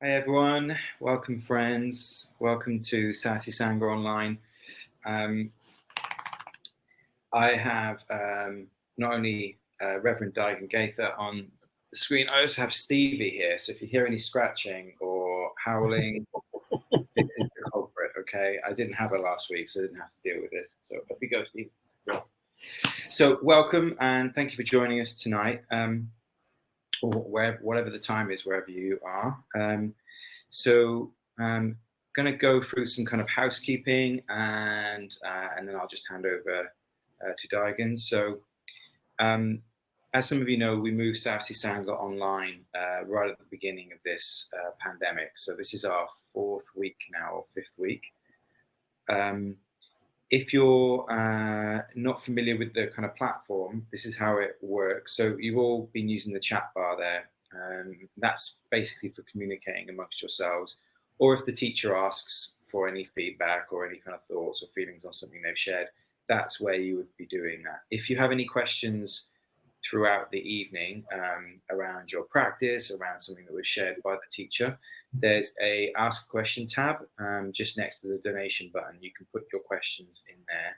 Hi everyone, welcome friends, welcome to Southsea Sangha online. I have not only Reverend Daigan Gaither on the screen, I also have Stevie here, so if you hear any scratching or howling, this is the culprit, okay? I didn't have her last week, so I didn't have to deal with this, so up you go, Stevie. So welcome and thank you for joining us tonight. Or whatever the time is, wherever you are. So I'm going to go through some kind of housekeeping and then I'll just hand over to Daigan. So as some of you know, we moved Southsea Sangha online right at the beginning of this pandemic. So this is our fourth week now, or fifth week. If you're not familiar with the kind of platform, this is how it works. So you've all been using the chat bar there. That's basically for communicating amongst yourselves. Or if the teacher asks for any feedback or any kind of thoughts or feelings on something they've shared, that's where you would be doing that. If you have any questions throughout the evening around your practice, around something that was shared by the teacher, there's a ask a question tab just next to the donation button. You can put your questions in there.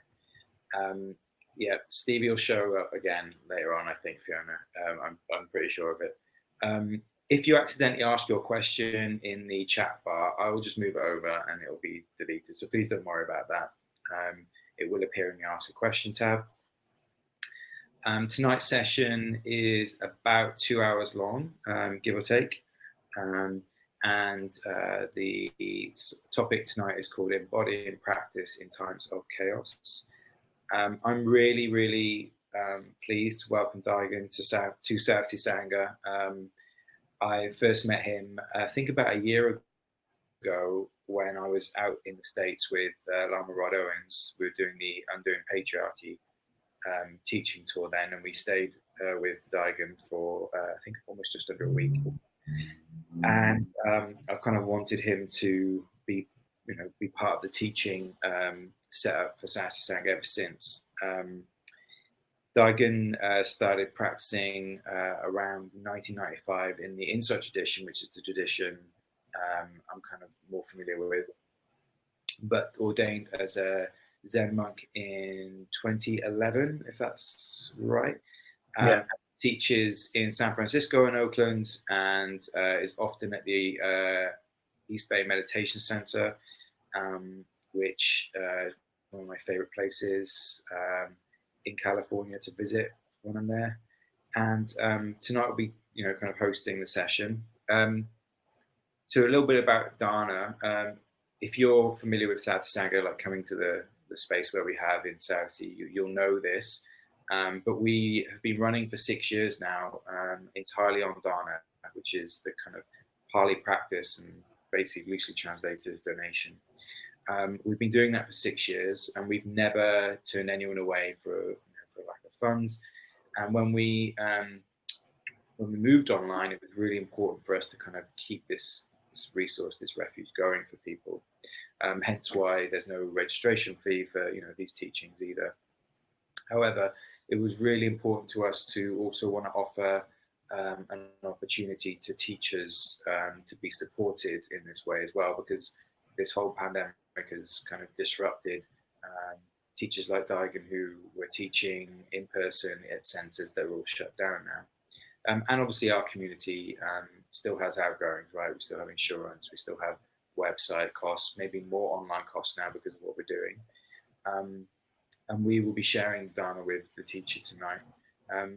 Yeah, Stevie will show up again later on, I think, Fiona. I'm pretty sure of it. If you accidentally ask your question in the chat bar, I will just move it over and it'll be deleted. So please don't worry about that. It will appear in the ask a question tab. Tonight's session is about 2 hours long, give or take. And the topic tonight is called Embodiment Practice in Times of Chaos. I'm really, really pleased to welcome Daigan to Southsea Sangha. I first met him, I think about a year ago when I was out in the States with Lama Rod Owens. We were doing the Undoing Patriarchy teaching tour then, and we stayed with Daigan for I think almost just under a week. And I've kind of wanted him to be part of the teaching setup for Southsea Sangha ever since. Daigan started practicing around 1995 in the Insight tradition, which is the tradition I'm kind of more familiar with, but ordained as a Zen monk in 2011, if that's right. Yeah. Teaches in San Francisco and Oakland, and is often at the East Bay Meditation Center, which is one of my favorite places in California to visit when I'm there. And tonight will be, kind of hosting the session. So a little bit about Dharna. If you're familiar with Southsea Sangha, like coming to the space where we have in Southsea, you'll know this. But we have been running for 6 years now, entirely on Dharna, which is the kind of Pali practice and basically loosely translated as donation. We've been doing that for 6 years, and we've never turned anyone away for lack of funds. And when we moved online, it was really important for us to kind of keep this resource, this refuge going for people. Hence why there's no registration fee for these teachings either. However, it was really important to us to also want to offer an opportunity to teachers to be supported in this way as well, because this whole pandemic has kind of disrupted teachers like Daigan who were teaching in person at centres that are all shut down now. And obviously our community still has outgoings, right? We still have insurance, we still have website costs, maybe more online costs now because of what we're doing. And we will be sharing Dharna with the teacher tonight.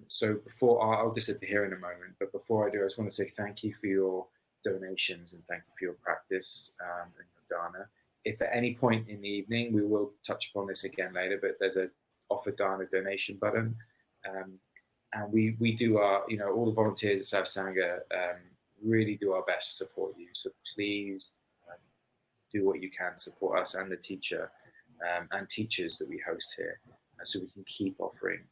So before I'll disappear in a moment, but before I do, I just want to say thank you for your donations and thank you for your practice and your Dharna. If at any point in the evening, we will touch upon this again later, but there's a offer Dharna donation button. And we do our, all the volunteers at Southsea Sangha really do our best to support you. So please do what you can to support us and the teacher and teachers that we host here, so we can keep offering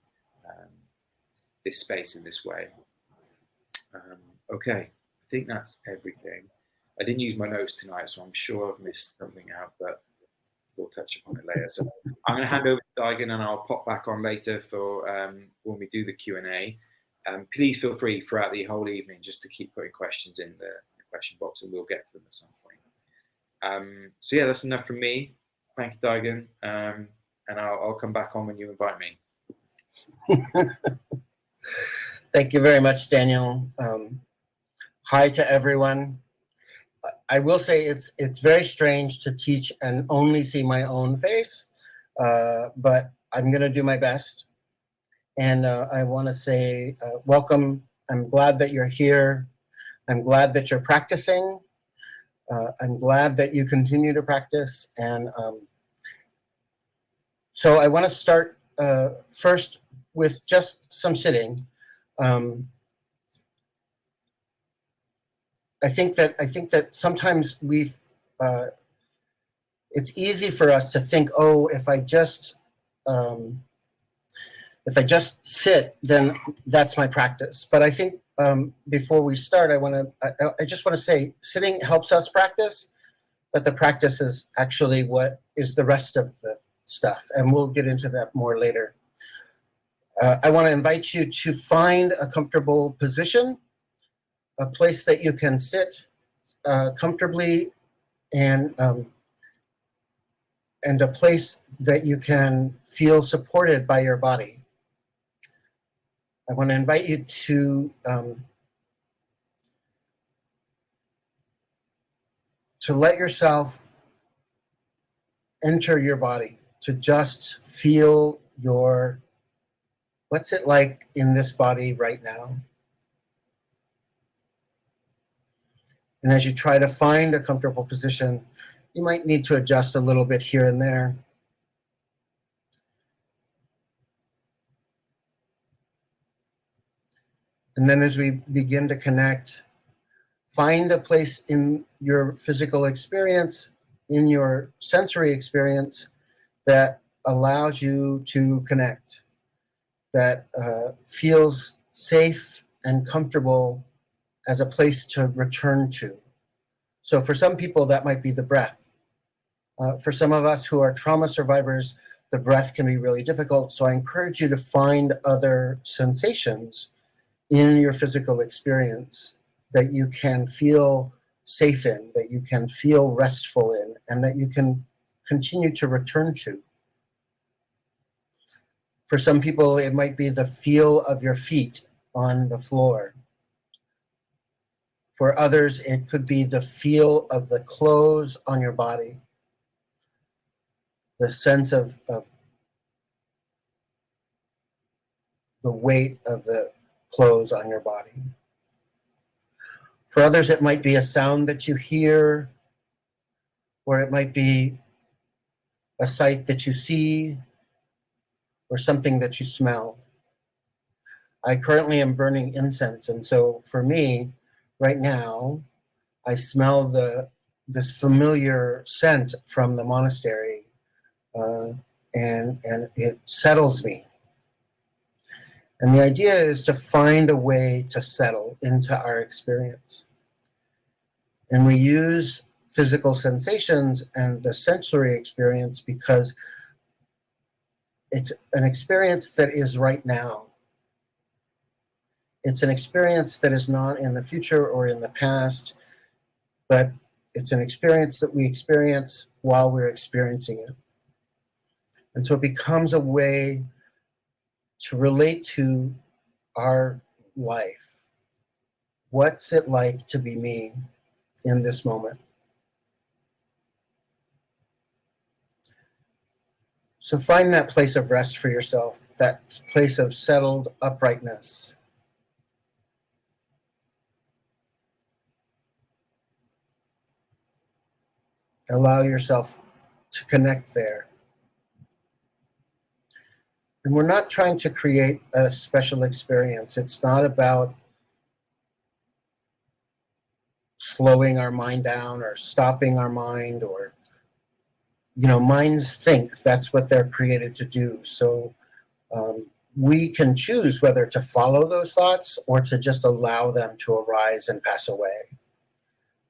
this space in this way. Okay, I think that's everything. I didn't use my notes tonight, so I'm sure I've missed something out, but we'll touch upon it later. So I'm going to hand over to Daigan, and I'll pop back on later for when we do the Q&A. Please feel free throughout the whole evening just to keep putting questions in the question box, and we'll get to them at some point. So yeah, that's enough from me. Thank you, Daigan, and I'll come back on when you invite me. Thank you very much, Daniel. Hi to everyone. I will say it's very strange to teach and only see my own face, but I'm going to do my best. And I want to say welcome. I'm glad that you're here. I'm glad that you're practicing. I'm glad that you continue to practice. And so I want to start first with just some sitting. I think that sometimes it's easy for us to think, oh, if I just sit, then that's my practice. But I think before we start, I just want to say, sitting helps us practice, but the practice is actually what is the rest of the stuff, and we'll get into that more later. I want to invite you to find a comfortable position, a place that you can sit comfortably, and a place that you can feel supported by your body. I want to invite you to let yourself enter your body, to just feel what's it like in this body right now. And as you try to find a comfortable position, you might need to adjust a little bit here and there. And then as we begin to connect, find a place in your physical experience, in your sensory experience, that allows you to connect, that feels safe and comfortable as a place to return to. So for some people, that might be the breath. For some of us who are trauma survivors, the breath can be really difficult. So I encourage you to find other sensations in your physical experience that you can feel safe in, that you can feel restful in, and that you can continue to return to. For some people, it might be the feel of your feet on the floor. For others, it could be the feel of the clothes on your body, the sense of the weight of the clothes on your body. For others, it might be a sound that you hear, or it might be a sight that you see, or something that you smell. I currently am burning incense, and so for me, right now, I smell this familiar scent from the monastery, and it settles me. And the idea is to find a way to settle into our experience. And we use physical sensations and the sensory experience because it's an experience that is right now. It's an experience that is not in the future or in the past, but it's an experience that we experience while we're experiencing it. And so it becomes a way to relate to our life. What's it like to be me in this moment? So find that place of rest for yourself, that place of settled uprightness. Allow yourself to connect there. And we're not trying to create a special experience. It's not about slowing our mind down or stopping our mind, or, minds think. That's what they're created to do. So we can choose whether to follow those thoughts or to just allow them to arise and pass away.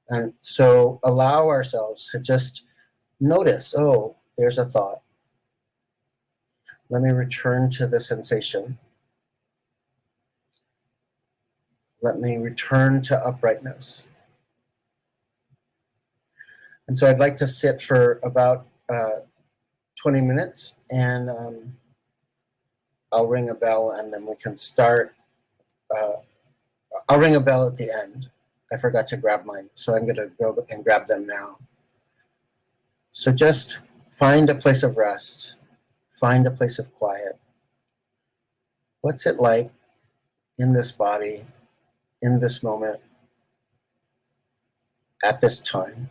And so allow ourselves to just notice, oh, there's a thought. Let me return to the sensation. Let me return to uprightness. And so I'd like to sit for about 20 minutes, and I'll ring a bell, and then we can start. I'll ring a bell at the end. I forgot to grab mine, so I'm going to go and grab them now. So just find a place of rest. Find a place of quiet. What's it like in this body, in this moment, at this time?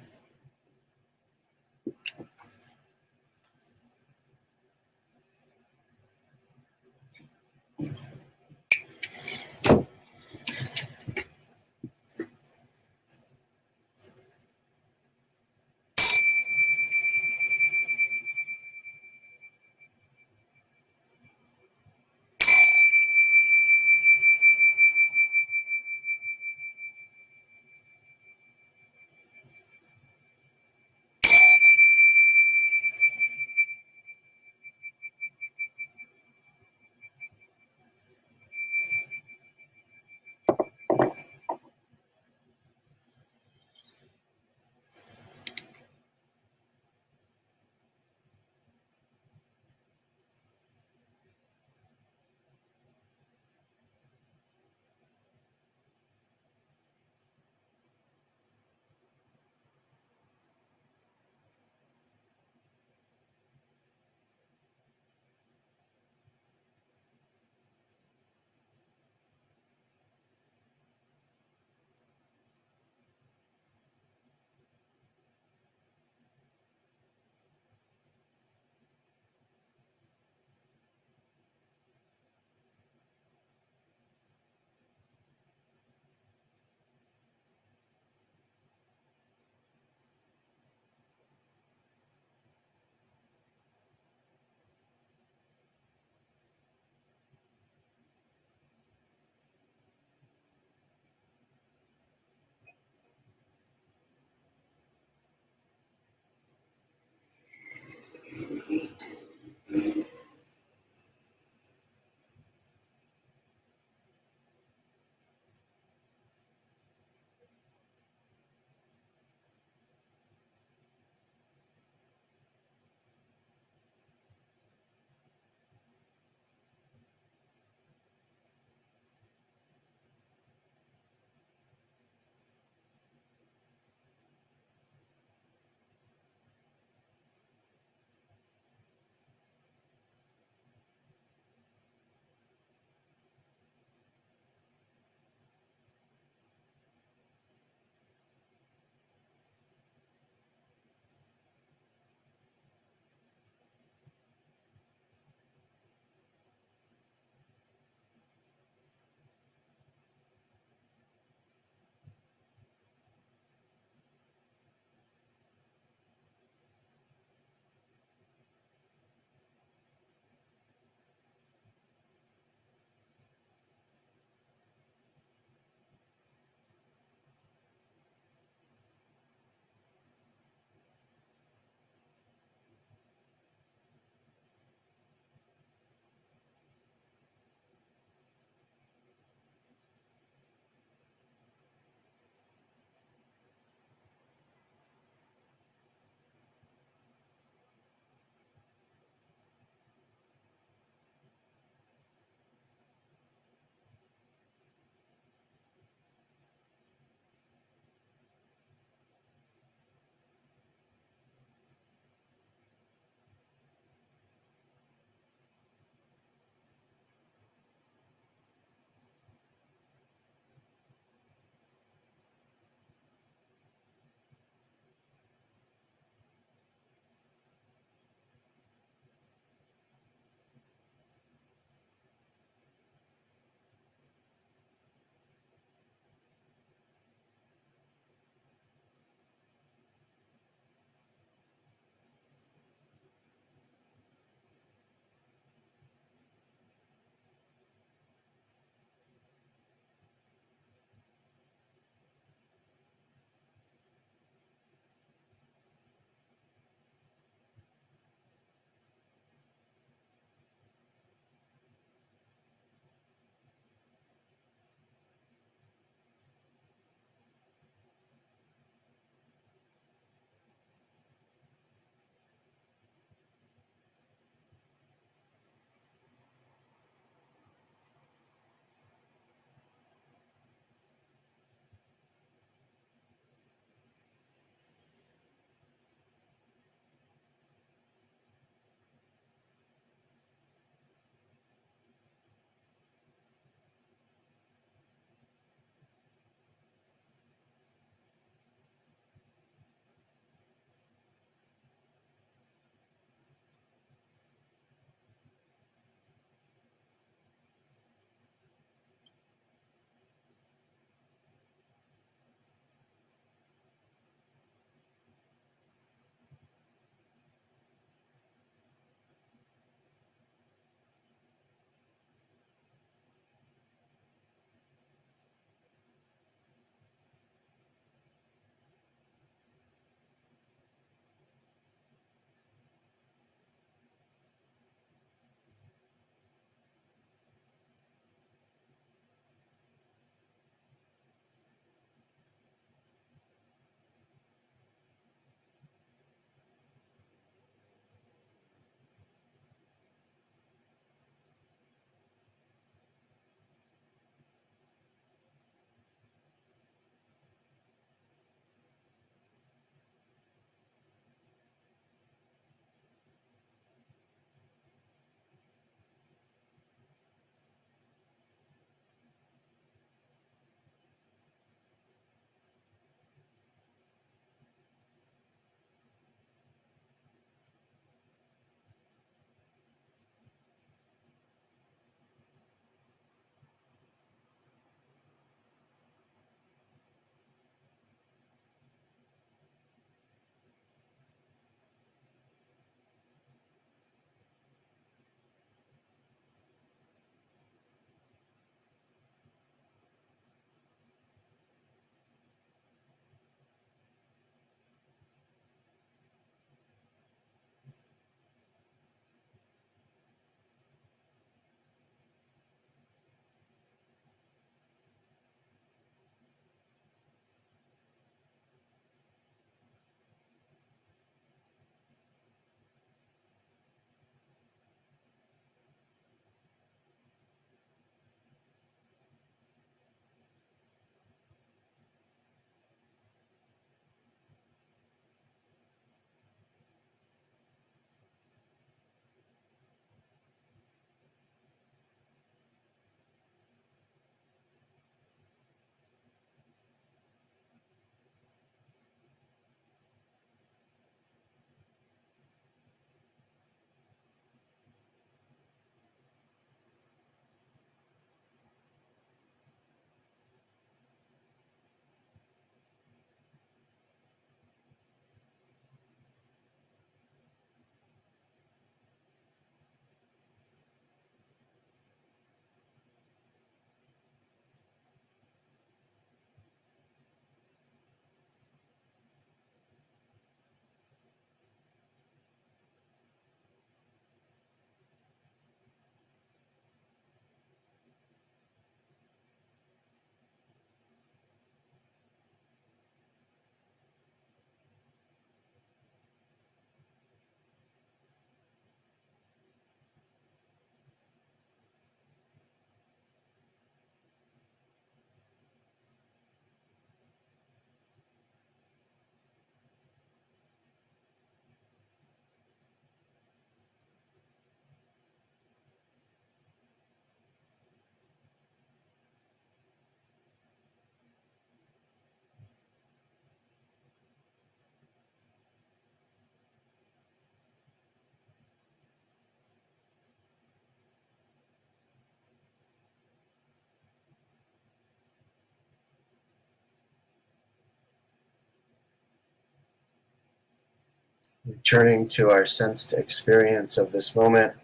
Returning to our sensed experience of this moment,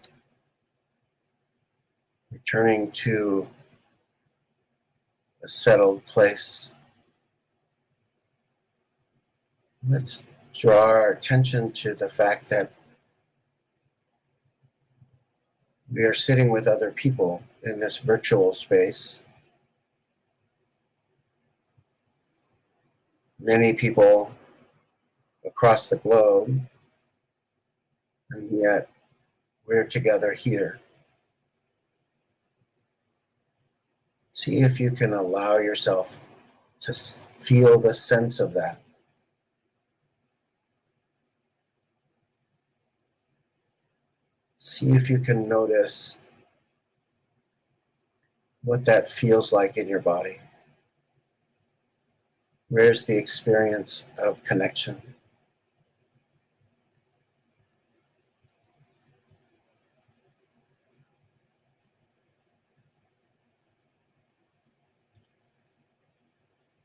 returning to a settled place. Let's draw our attention to the fact that we are sitting with other people in this virtual space. Many people across the globe, and yet we're together here. See if you can allow yourself to feel the sense of that. See if you can notice what that feels like in your body. Where's the experience of connection?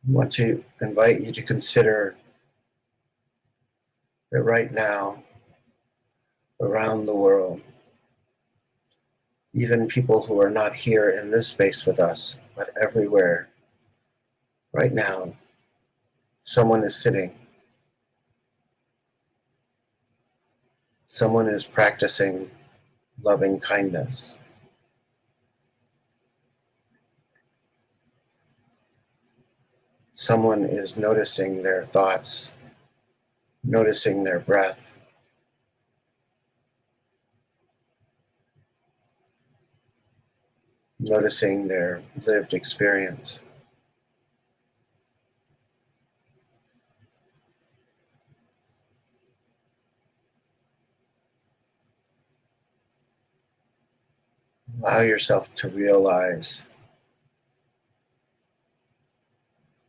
I want to invite you to consider that right now, around the world, even people who are not here in this space with us, but everywhere, right now, someone is sitting. Someone is practicing loving kindness. Someone is noticing their thoughts, noticing their breath. Noticing their lived experience. Allow yourself to realize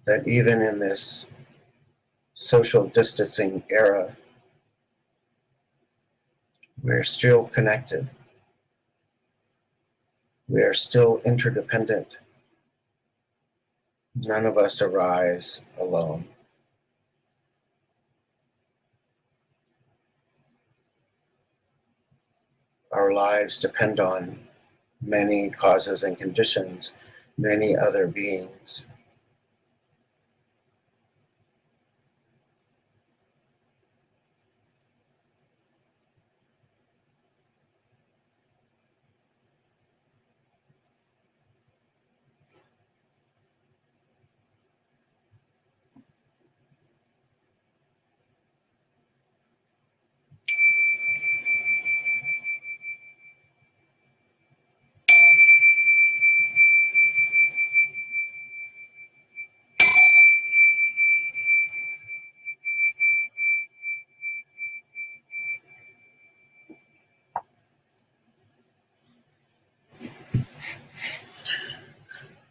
that even in this social distancing era, we're still connected. We are still interdependent. None of us arise alone. Our lives depend on many causes and conditions, many other beings.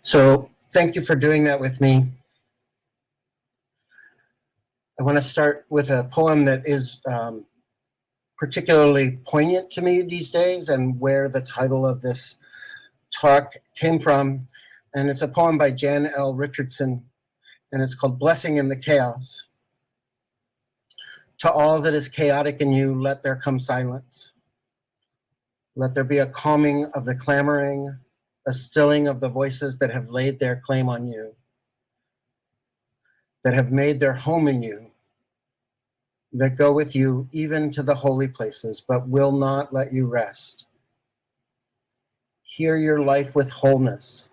So thank you for doing that with me. I want to start with a poem that is particularly poignant to me these days and where the title of this talk came from. And it's a poem by Jan L. Richardson, and it's called Blessing in the Chaos. To all that is chaotic in you, let there come silence. Let there be a calming of the clamoring, a stilling of the voices that have laid their claim on you, that have made their home in you, that go with you even to the holy places, but will not let you rest. Hear your life with wholeness,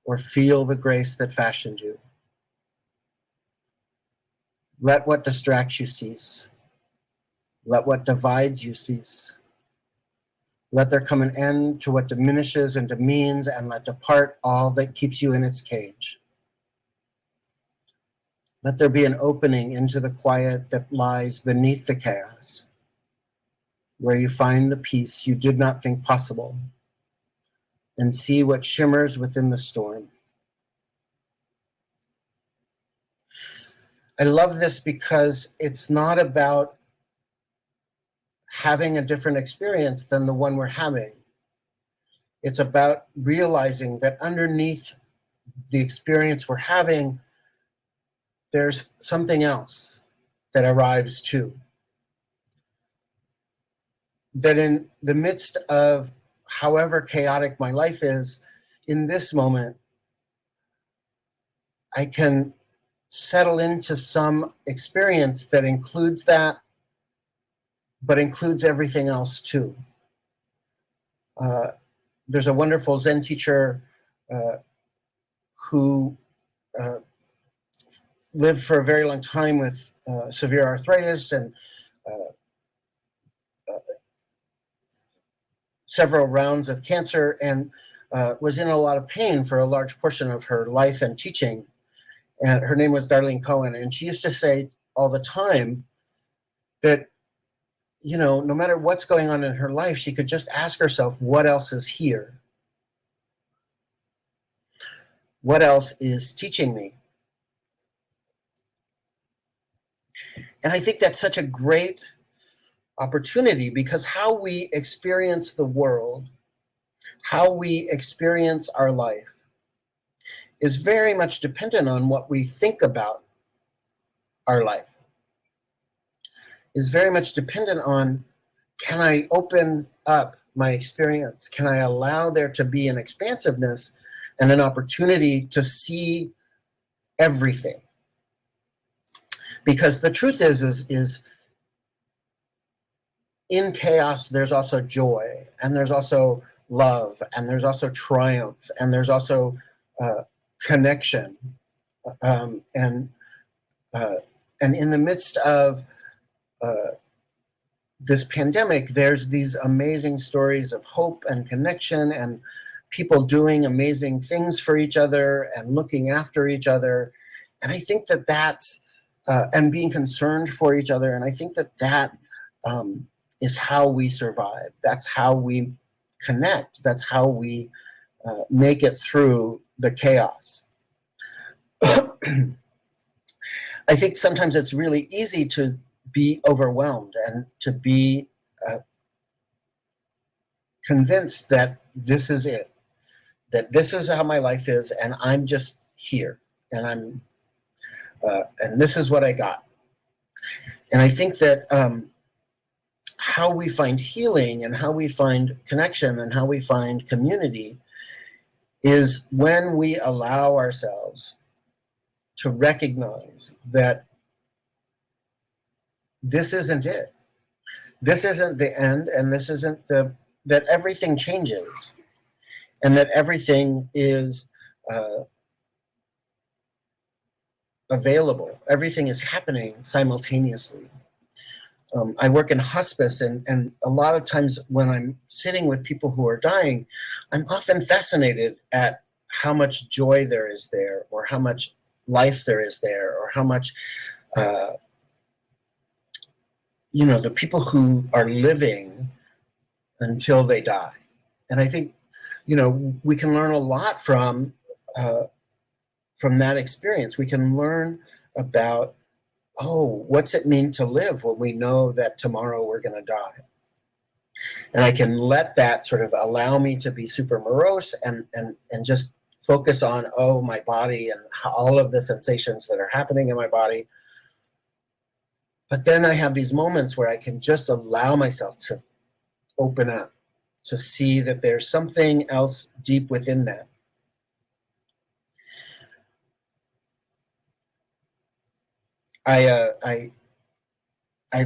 or feel the grace that fashioned you. Let what distracts you cease. Let what divides you cease. Let there come an end to what diminishes and demeans, and let depart all that keeps you in its cage. Let there be an opening into the quiet that lies beneath the chaos, where you find the peace you did not think possible, and see what shimmers within the storm. I love this because it's not about having a different experience than the one we're having. It's about realizing that underneath the experience we're having, there's something else that arrives too. that in the midst of however chaotic my life is, in this moment, I can settle into some experience that includes that, but includes everything else too. There's a wonderful Zen teacher who lived for a very long time with severe arthritis and several rounds of cancer, and was in a lot of pain for a large portion of her life and teaching. And her name was Darlene Cohen, and she used to say all the time that, you know, no matter what's going on in her life, she could just ask herself, what else is here? What else is teaching me? And I think that's such a great opportunity, because how we experience the world, how we experience our life, is very much dependent on what we think about our life. Is very much dependent on, can I open up my experience? Can I allow there to be an expansiveness and an opportunity to see everything? Because the truth is in chaos, there's also joy, and there's also love, and there's also triumph, and there's also connection. And in the midst of this pandemic, there's these amazing stories of hope and connection, and people doing amazing things for each other and looking after each other. And I think that that's, and being concerned for each other. And I think that that is how we survive. That's how we connect. That's how we make it through the chaos. I think sometimes it's really easy to be overwhelmed and to be convinced that this is it, that this is how my life is, and I'm just here, and and this is what I got. And I think that how we find healing and how we find connection and how we find community is when we allow ourselves to recognize that this isn't it. This isn't the end, and this isn't that everything changes, and that everything is available. Everything is happening simultaneously. I work in hospice, and a lot of times when I'm sitting with people who are dying, I'm often fascinated at how much joy there is there, or how much life there is there, or how much, the people who are living until they die. And I think, we can learn a lot from that experience. We can learn about, what's it mean to live when we know that tomorrow we're going to die? And I can let that sort of allow me to be super morose and just focus on, my body and all of the sensations that are happening in my body. But then I have these moments where I can just allow myself to open up, to see that there's something else deep within that. I've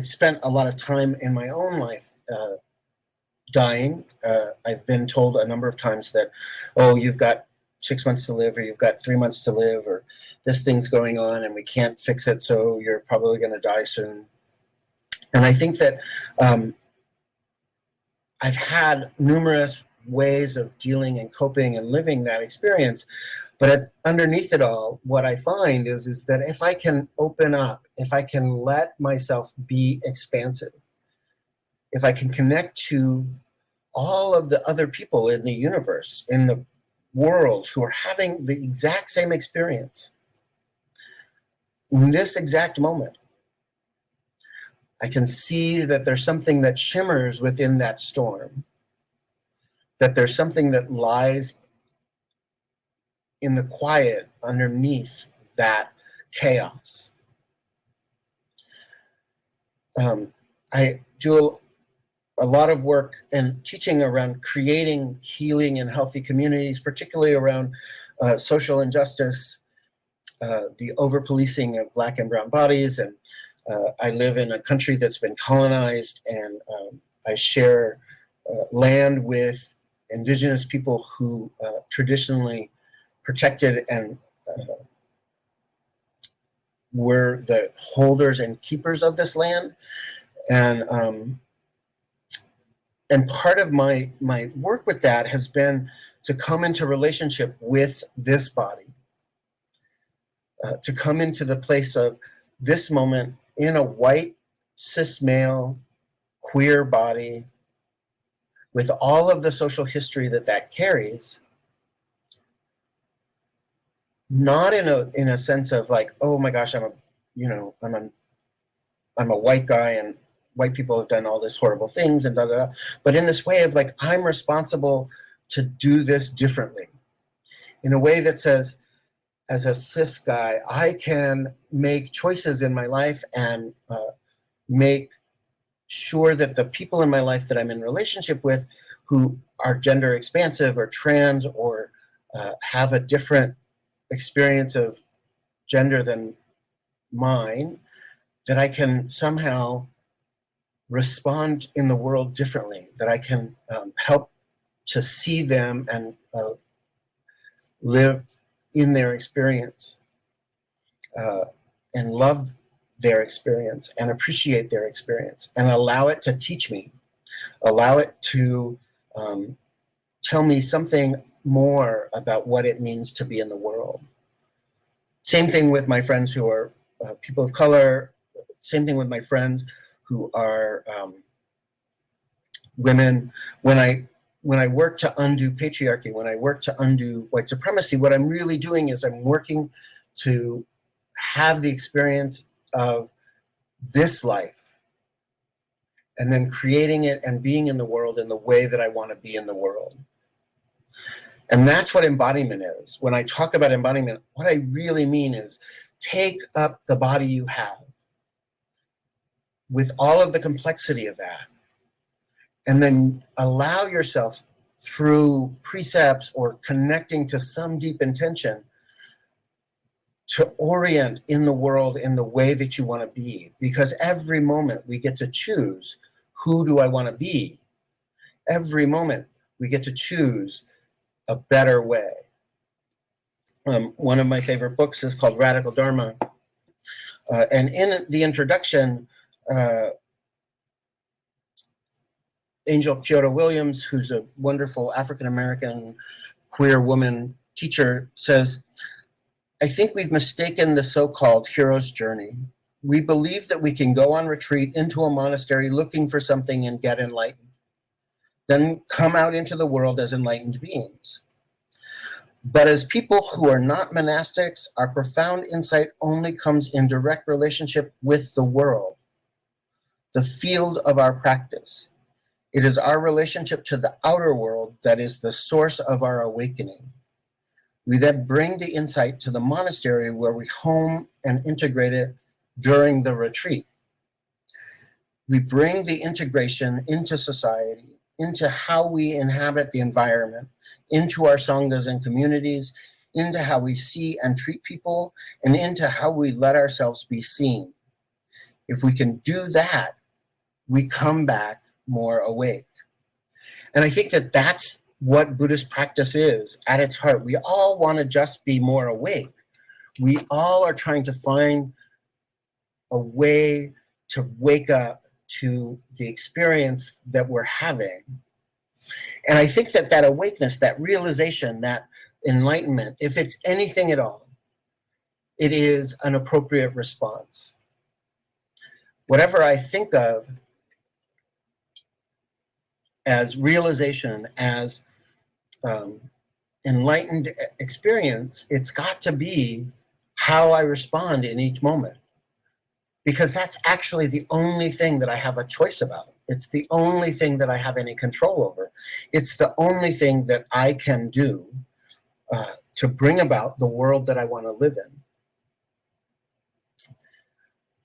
spent a lot of time in my own life dying. I've been told a number of times that, you've got 6 months to live, or you've got 3 months to live, or this thing's going on and we can't fix it, so you're probably going to die soon. And I think that I've had numerous ways of dealing and coping and living that experience. But underneath it all, what I find is that if I can open up, if I can let myself be expansive, if I can connect to all of the other people in the universe, in the world, who are having the exact same experience in this exact moment, I can see that there's something that shimmers within that storm, that there's something that lies in the quiet underneath that chaos. I do a lot of work and teaching around creating healing and healthy communities, particularly around social injustice, the over-policing of Black and brown bodies. And I live in a country that's been colonized, and I share land with indigenous people who traditionally protected and were the holders and keepers of this land. And part of my work with that has been to come into relationship with this body, to come into the place of this moment in a white, cis male, queer body with all of the social history that carries, not in a sense of like, oh my gosh, I'm a white guy and white people have done all these horrible things and da da da, but in this way of like, I'm responsible to do this differently, in a way that says, as a cis guy, I can make choices in my life and make sure that the people in my life that I'm in relationship with who are gender expansive or trans or have a different experience of gender than mine, that I can somehow respond in the world differently, that I can help to see them and live in their experience and love their experience and appreciate their experience and allow it to teach me, allow it to tell me something more about what it means to be in the world. Same thing with my friends who are people of color, same thing with my friends who are women. When I work to undo patriarchy, when I work to undo white supremacy, what I'm really doing is I'm working to have the experience of this life and then creating it and being in the world in the way that I want to be in the world. And that's what embodiment is. When I talk about embodiment, what I really mean is take up the body you have with all of the complexity of that, and then allow yourself through precepts or connecting to some deep intention to orient in the world in the way that you want to be. Because every moment we get to choose, who do I want to be? Every moment we get to choose a better way. One of my favorite books is called Radical Dharma. And in the introduction, Angel Kyoto Williams, who's a wonderful African-American queer woman teacher, says, I think we've mistaken the so-called hero's journey. We believe that we can go on retreat into a monastery looking for something and get enlightened, then come out into the world as enlightened beings. But as people who are not monastics, our profound insight only comes in direct relationship with the world, the field of our practice. It is our relationship to the outer world that is the source of our awakening. We then bring the insight to the monastery where we home and integrate it during the retreat. We bring the integration into society, into how we inhabit the environment, into our sanghas and communities, into how we see and treat people, and into how we let ourselves be seen. If we can do that, we come back more awake. And I think that that's what Buddhist practice is at its heart. We all want to just be more awake. We all are trying to find a way to wake up to the experience that we're having. And I think that that awakeness, that realization, that enlightenment, if it's anything at all, it is an appropriate response. Whatever I think of as realization, as enlightened experience, it's got to be how I respond in each moment. Because that's actually the only thing that I have a choice about. It's the only thing that I have any control over. It's the only thing that I can do to bring about the world that I want to live in.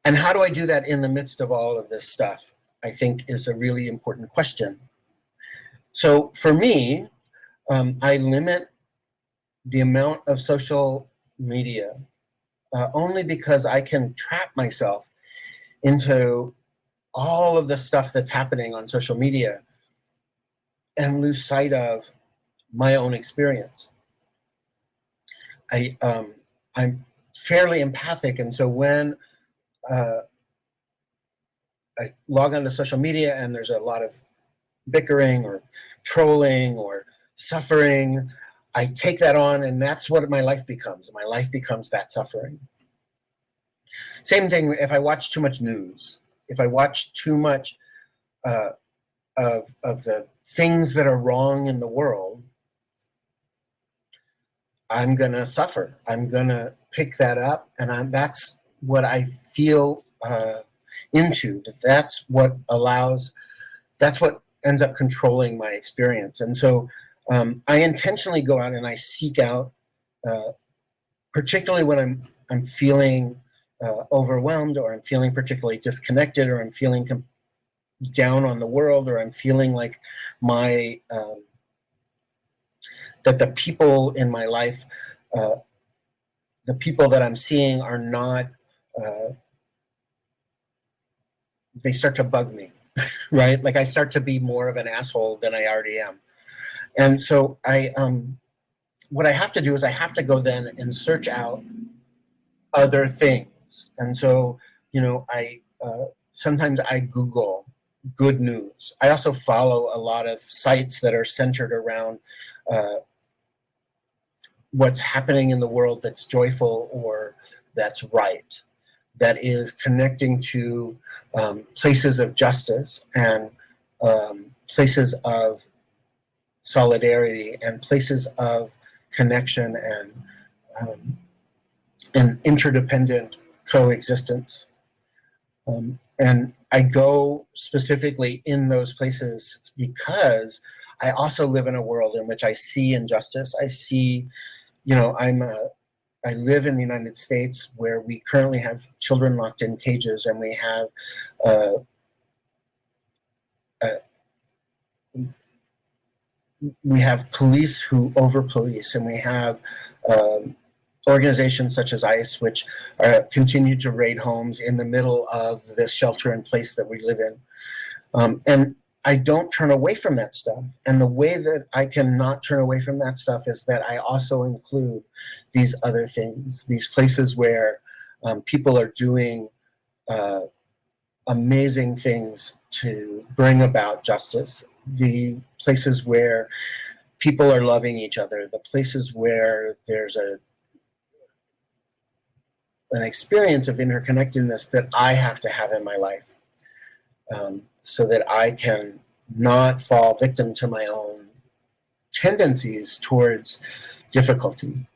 And how do I do that in the midst of all of this stuff? I think is a really important question. So for me, I limit the amount of social media only because I can trap myself into all of the stuff that's happening on social media and lose sight of my own experience. I'm fairly empathic, and so when I log onto social media and there's a lot of bickering or trolling or suffering, I take that on, and that's what my life becomes. My life becomes that suffering. Same thing if I watch too much news. If I watch too much of the things that are wrong in the world, I'm gonna suffer. I'm gonna pick that up, and that's what I feel into. That's what ends up controlling my experience. And so I intentionally go out and I seek out, particularly when I'm feeling overwhelmed, or I'm feeling particularly disconnected, or I'm feeling down on the world, or I'm feeling like that the people in my life, the people that I'm seeing are not, they start to bug me, right? Like I start to be more of an asshole than I already am. And so what I have to do is I have to go then and search out other things. And so, sometimes I Google good news. I also follow a lot of sites that are centered around what's happening in the world that's joyful or that's right, that is connecting to places of justice and places of solidarity and places of connection and interdependent coexistence. And I go specifically in those places because I also live in a world in which I see injustice. I see, I live in the United States where we currently have children locked in cages, and we have police who over-police, and we have organizations such as ICE, which continue to raid homes in the middle of this shelter-in-place that we live in. And I don't turn away from that stuff. And the way that I cannot turn away from that stuff is that I also include these other things, these places where people are doing amazing things to bring about justice, the places where people are loving each other, the places where there's an experience of interconnectedness that I have to have in my life, so that I can not fall victim to my own tendencies towards difficulty.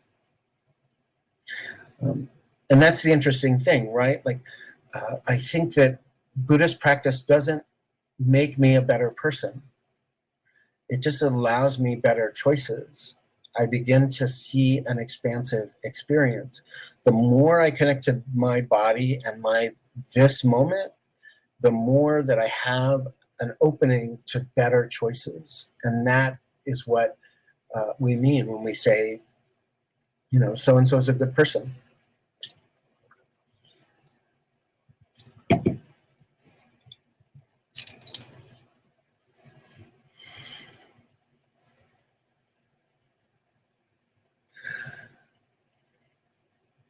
And that's the interesting thing, right? Like, I think that Buddhist practice doesn't make me a better person. It just allows me better choices. I begin to see an expansive experience. The more I connect to my body and this moment, the more that I have an opening to better choices. And that is what we mean when we say, so-and-so is a good person.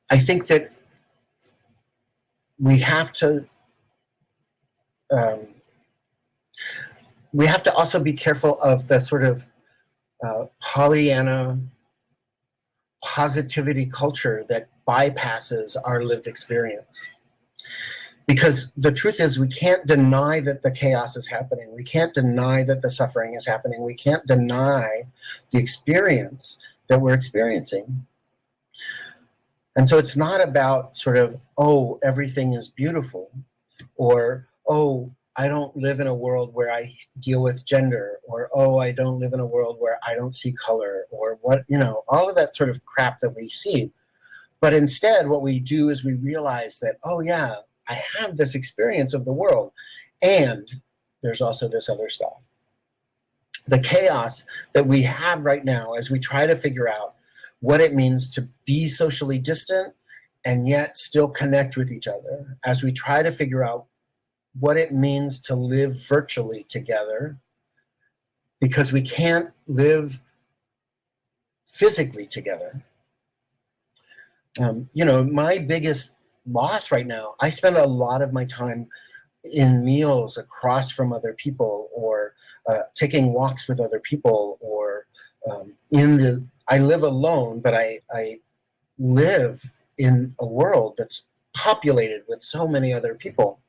I think that we have to also be careful of the sort of Pollyanna positivity culture that bypasses our lived experience. Because the truth is, we can't deny that the chaos is happening. We can't deny that the suffering is happening. We can't deny the experience that we're experiencing. And so it's not about sort of, oh, everything is beautiful, or, oh, I don't live in a world where I deal with gender, or, oh, I don't live in a world where I don't see color, or what, all of that sort of crap that we see. But instead, what we do is we realize that, oh yeah, I have this experience of the world, and there's also this other stuff. The chaos that we have right now as we try to figure out what it means to be socially distant and yet still connect with each other, as we try to figure out what it means to live virtually together, because we can't live physically together. My biggest loss right now, I spend a lot of my time in meals across from other people, or taking walks with other people, or I live alone, but I live in a world that's populated with so many other people,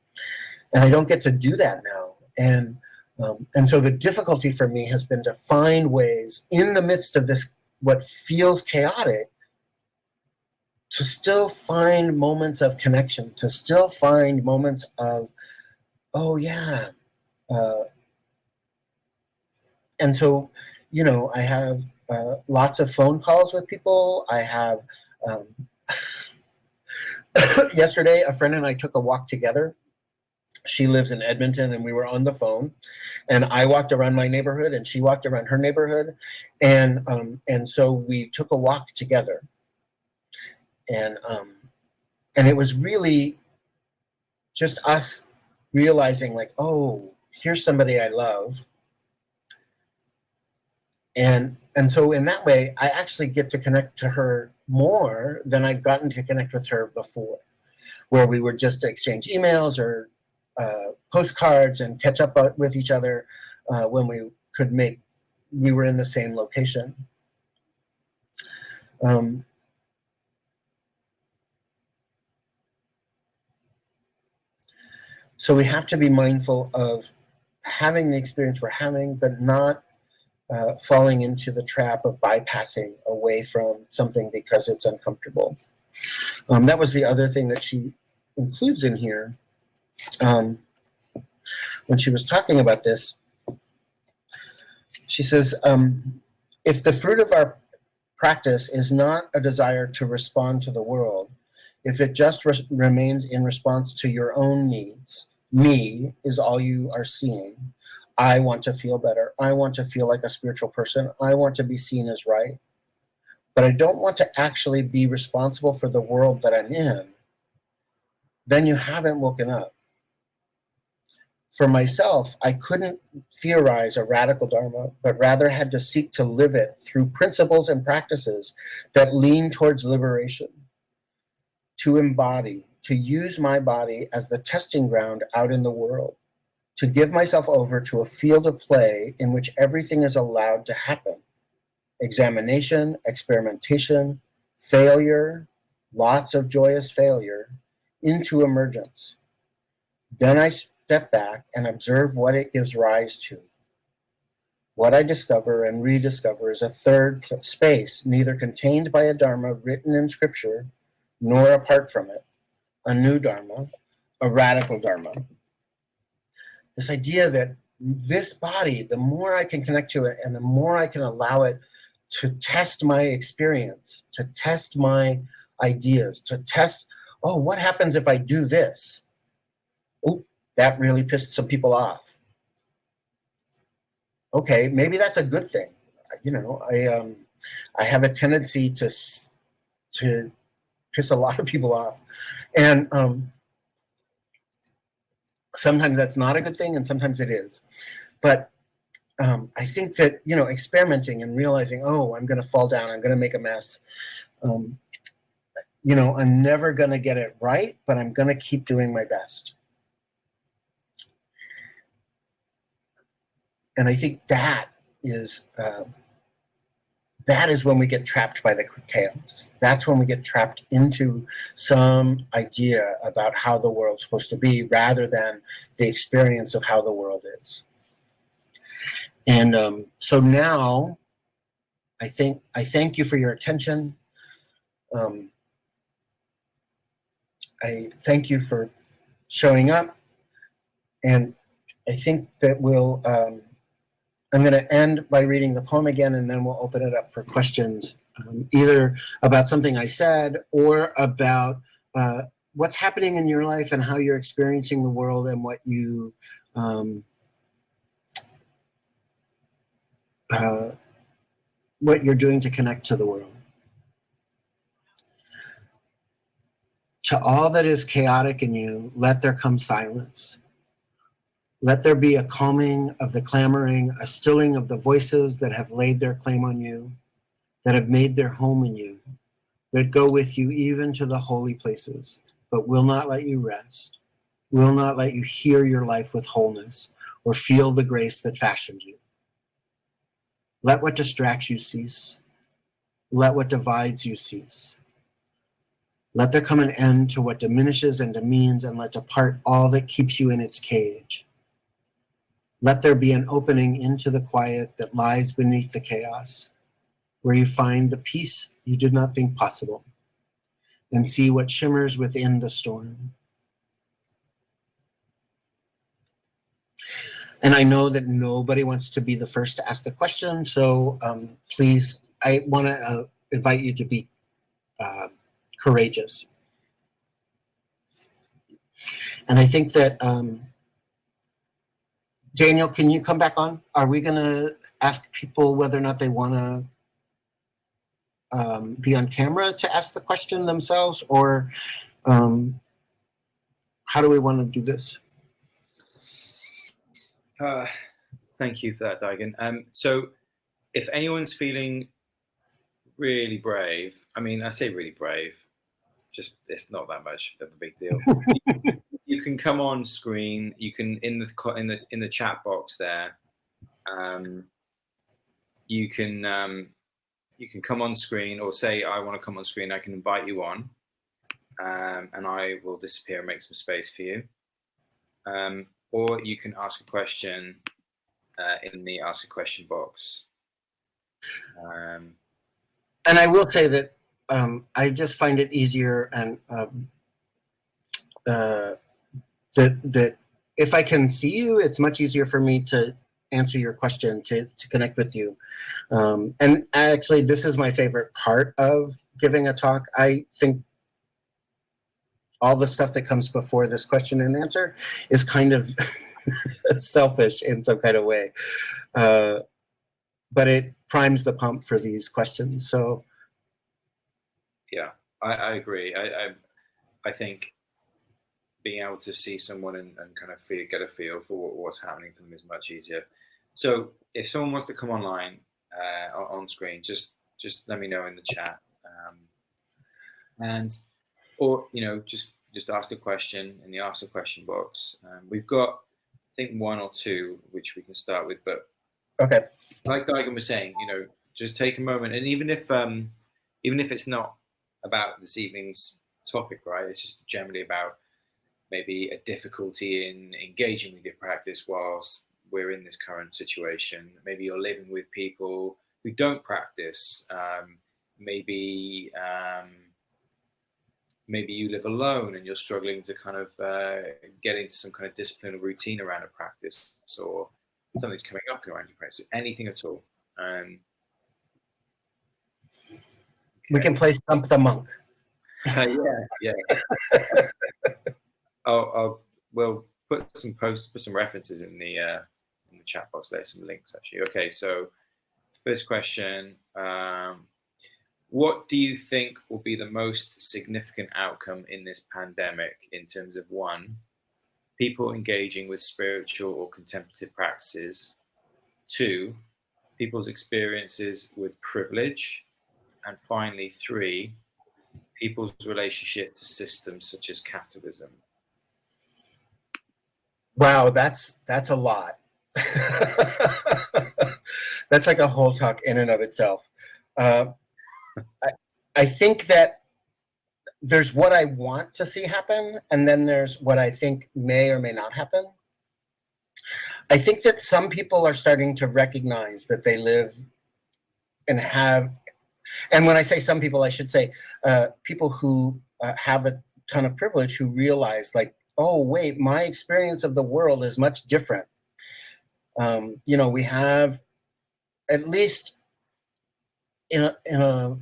and I don't get to do that now. And so the difficulty for me has been to find ways in the midst of this, what feels chaotic, to still find moments of connection, to still find moments of, oh yeah. And so, I have lots of phone calls with people. I have, yesterday, a friend and I took a walk together. She lives in Edmonton, and we were on the phone, and I walked around my neighborhood and she walked around her neighborhood. And so we took a walk together. And it was really just us realizing, like, oh, here's somebody I love. And so in that way, I actually get to connect to her more than I've gotten to connect with her before, where we would just exchange emails or postcards and catch up with each other when we were in the same location. So we have to be mindful of having the experience we're having, but not falling into the trap of bypassing away from something because it's uncomfortable. That was the other thing that she includes in here. When she was talking about this, she says, if the fruit of our practice is not a desire to respond to the world, if it just remains in response to your own needs, me is all you are seeing. I want to feel better. I want to feel like a spiritual person. I want to be seen as right. But I don't want to actually be responsible for the world that I'm in. Then you haven't woken up. For myself, I couldn't theorize a radical dharma, but rather had to seek to live it through principles and practices that lean towards liberation. To embody, to use my body as the testing ground out in the world, to give myself over to a field of play in which everything is allowed to happen. Examination, experimentation, failure, lots of joyous failure, into emergence. Then I step back and observe what it gives rise to. What I discover and rediscover is a third space, neither contained by a dharma written in scripture, nor apart from it. A new dharma, a radical dharma. This idea that this body, the more I can connect to it and the more I can allow it to test my experience, to test my ideas, to test, oh, what happens if I do this? Oh, that really pissed some people off. Okay, maybe that's a good thing. I have a tendency to piss a lot of people off. And sometimes that's not a good thing, and sometimes it is. But I think that, experimenting and realizing, oh, I'm going to fall down, I'm going to make a mess. I'm never going to get it right, but I'm going to keep doing my best. And I think that is when we get trapped by the chaos. That's when we get trapped into some idea about how the world's supposed to be, rather than the experience of how the world is. And so now, I thank you for your attention. I thank you for showing up, and I think that I'm going to end by reading the poem again, and then we'll open it up for questions, either about something I said or about what's happening in your life and how you're experiencing the world and what you what you're doing to connect to the world. To all that is chaotic in you, let there come silence. Let there be a calming of the clamoring, a stilling of the voices that have laid their claim on you, that have made their home in you, that go with you even to the holy places, but will not let you rest, will not let you hear your life with wholeness or feel the grace that fashioned you. Let what distracts you cease. Let what divides you cease. Let there come an end to what diminishes and demeans, and let depart all that keeps you in its cage. Let there be an opening into the quiet that lies beneath the chaos, where you find the peace you did not think possible, and see what shimmers within the storm. And I know that nobody wants to be the first to ask a question, so please, I want to invite you to be courageous. And I think that, Daniel, can you come back on? Are we going to ask people whether or not they want to be on camera to ask the question themselves, or how do we want to do this? Thank you for that, Daigan. So if anyone's feeling really brave, I mean, I say really brave, just it's not that much of a big deal. You can come on screen. You can in the chat box there. You can come on screen, or say I want to come on screen. I can invite you on, and I will disappear and make some space for you. Or you can ask a question in the ask a question box. And I will say that I just find it easier, and that if I can see you, it's much easier for me to answer your question, to connect with you. And actually, this is my favorite part of giving a talk. I think all the stuff that comes before this question and answer is kind of selfish in some kind of way. But it primes the pump for these questions. So yeah, I agree. I think being able to see someone and kind of get a feel for what's happening for them is much easier. So if someone wants to come online on screen, just let me know in the chat, or just ask a question in the ask a question box. We've got, I think, one or two which we can start with, but okay, like Daigan was saying, just take a moment, and even if it's not about this evening's topic, right? It's just generally about maybe a difficulty in engaging with your practice whilst we're in this current situation. Maybe you're living with people who don't practice. Maybe you live alone and you're struggling to kind of get into some kind of discipline or routine around a practice, or something's coming up around your practice. Anything at all. Okay. We can play Stump the Monk. Yeah. We'll put some references in the chat box there, some links actually. Okay, so first question: what do you think will be the most significant outcome in this pandemic in terms of, 1, people engaging with spiritual or contemplative practices; 2, people's experiences with privilege; and finally, 3, people's relationship to systems such as capitalism? Wow, that's a lot. That's like a whole talk in and of itself. I think that there's what I want to see happen, and then there's what I think may or may not happen. I think that some people are starting to recognize that they live and have, and when I say some people, I should say people who have a ton of privilege, who realize, like, oh, wait, my experience of the world is much different. We have, at least in a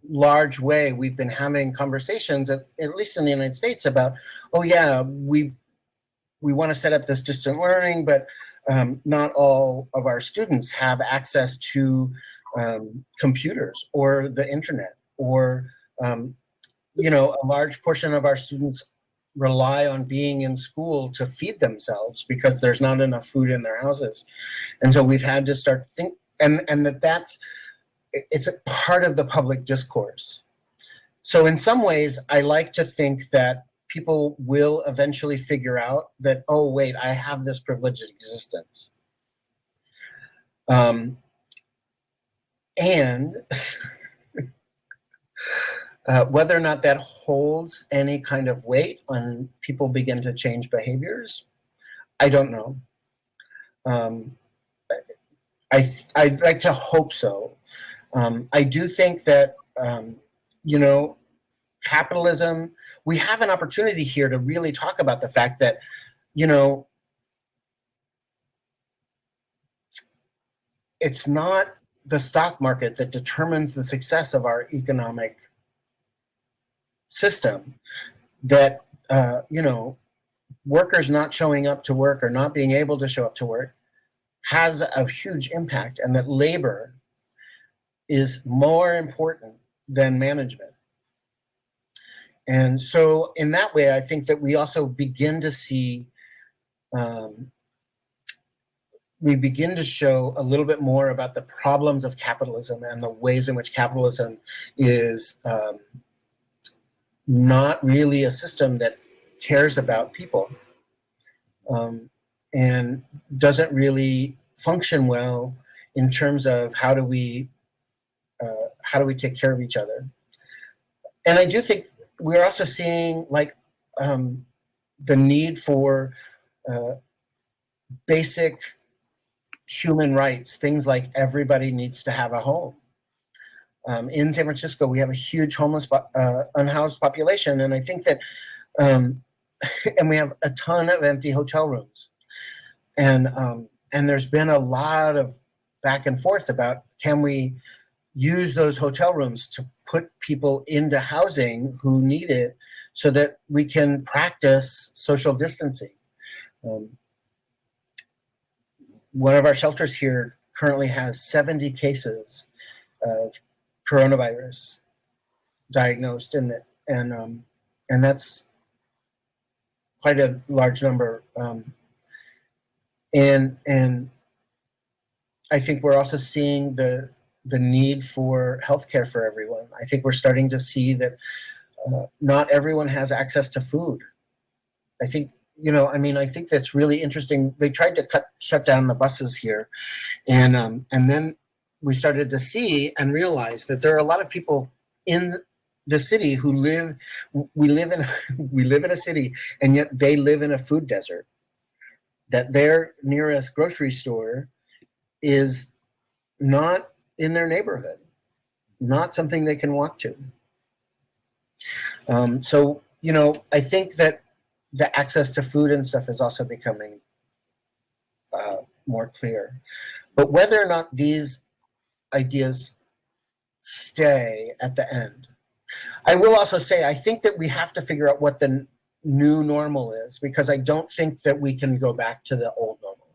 large way, we've been having conversations, at least in the United States, about, oh yeah, we want to set up this distant learning, but not all of our students have access to computers or the internet, or a large portion of our students rely on being in school to feed themselves because there's not enough food in their houses. And so we've had to start it's a part of the public discourse. So in some ways, I like to think that people will eventually figure out that, oh, wait, I have this privileged existence. And whether or not that holds any kind of weight when people begin to change behaviors, I don't know. I'd like to hope so. I do think that, capitalism, we have an opportunity here to really talk about the fact that, it's not the stock market that determines the success of our economic system, that, workers not showing up to work or not being able to show up to work has a huge impact, and that labor is more important than management. And so in that way, I think that we also begin to see, we begin to show a little bit more about the problems of capitalism and the ways in which capitalism is not really a system that cares about people, and doesn't really function well in terms of how do we take care of each other. And I do think we're also seeing the need for basic human rights, things like everybody needs to have a home. In San Francisco, we have a huge homeless, unhoused population, and I think that, and we have a ton of empty hotel rooms, and there's been a lot of back and forth about, can we use those hotel rooms to put people into housing who need it so that we can practice social distancing. One of our shelters here currently has 70 cases of coronavirus diagnosed in it, and that's quite a large number. And I think we're also seeing the need for healthcare for everyone. I think we're starting to see that not everyone has access to food. I think, I think that's really interesting. They tried to shut down the buses here, and then we started to see and realize that there are a lot of people in the city who we live in a city, and yet they live in a food desert. That their nearest grocery store is not in their neighborhood, not something they can walk to. So, I think that the access to food and stuff is also becoming more clear. But whether or not these ideas stay at the end, I will also say, I think that we have to figure out what the new normal is, because I don't think that we can go back to the old normal.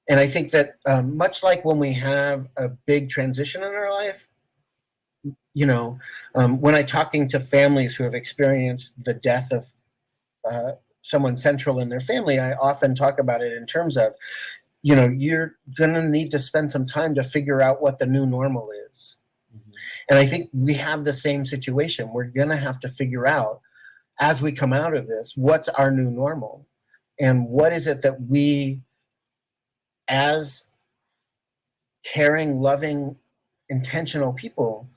And I think that much like when we have a big transition in our life, when I'm talking to families who have experienced the death of someone central in their family, I often talk about it in terms of, you're going to need to spend some time to figure out what the new normal is. Mm-hmm. And I think we have the same situation. We're going to have to figure out, as we come out of this, what's our new normal? And what is it that we, as caring, loving, intentional people,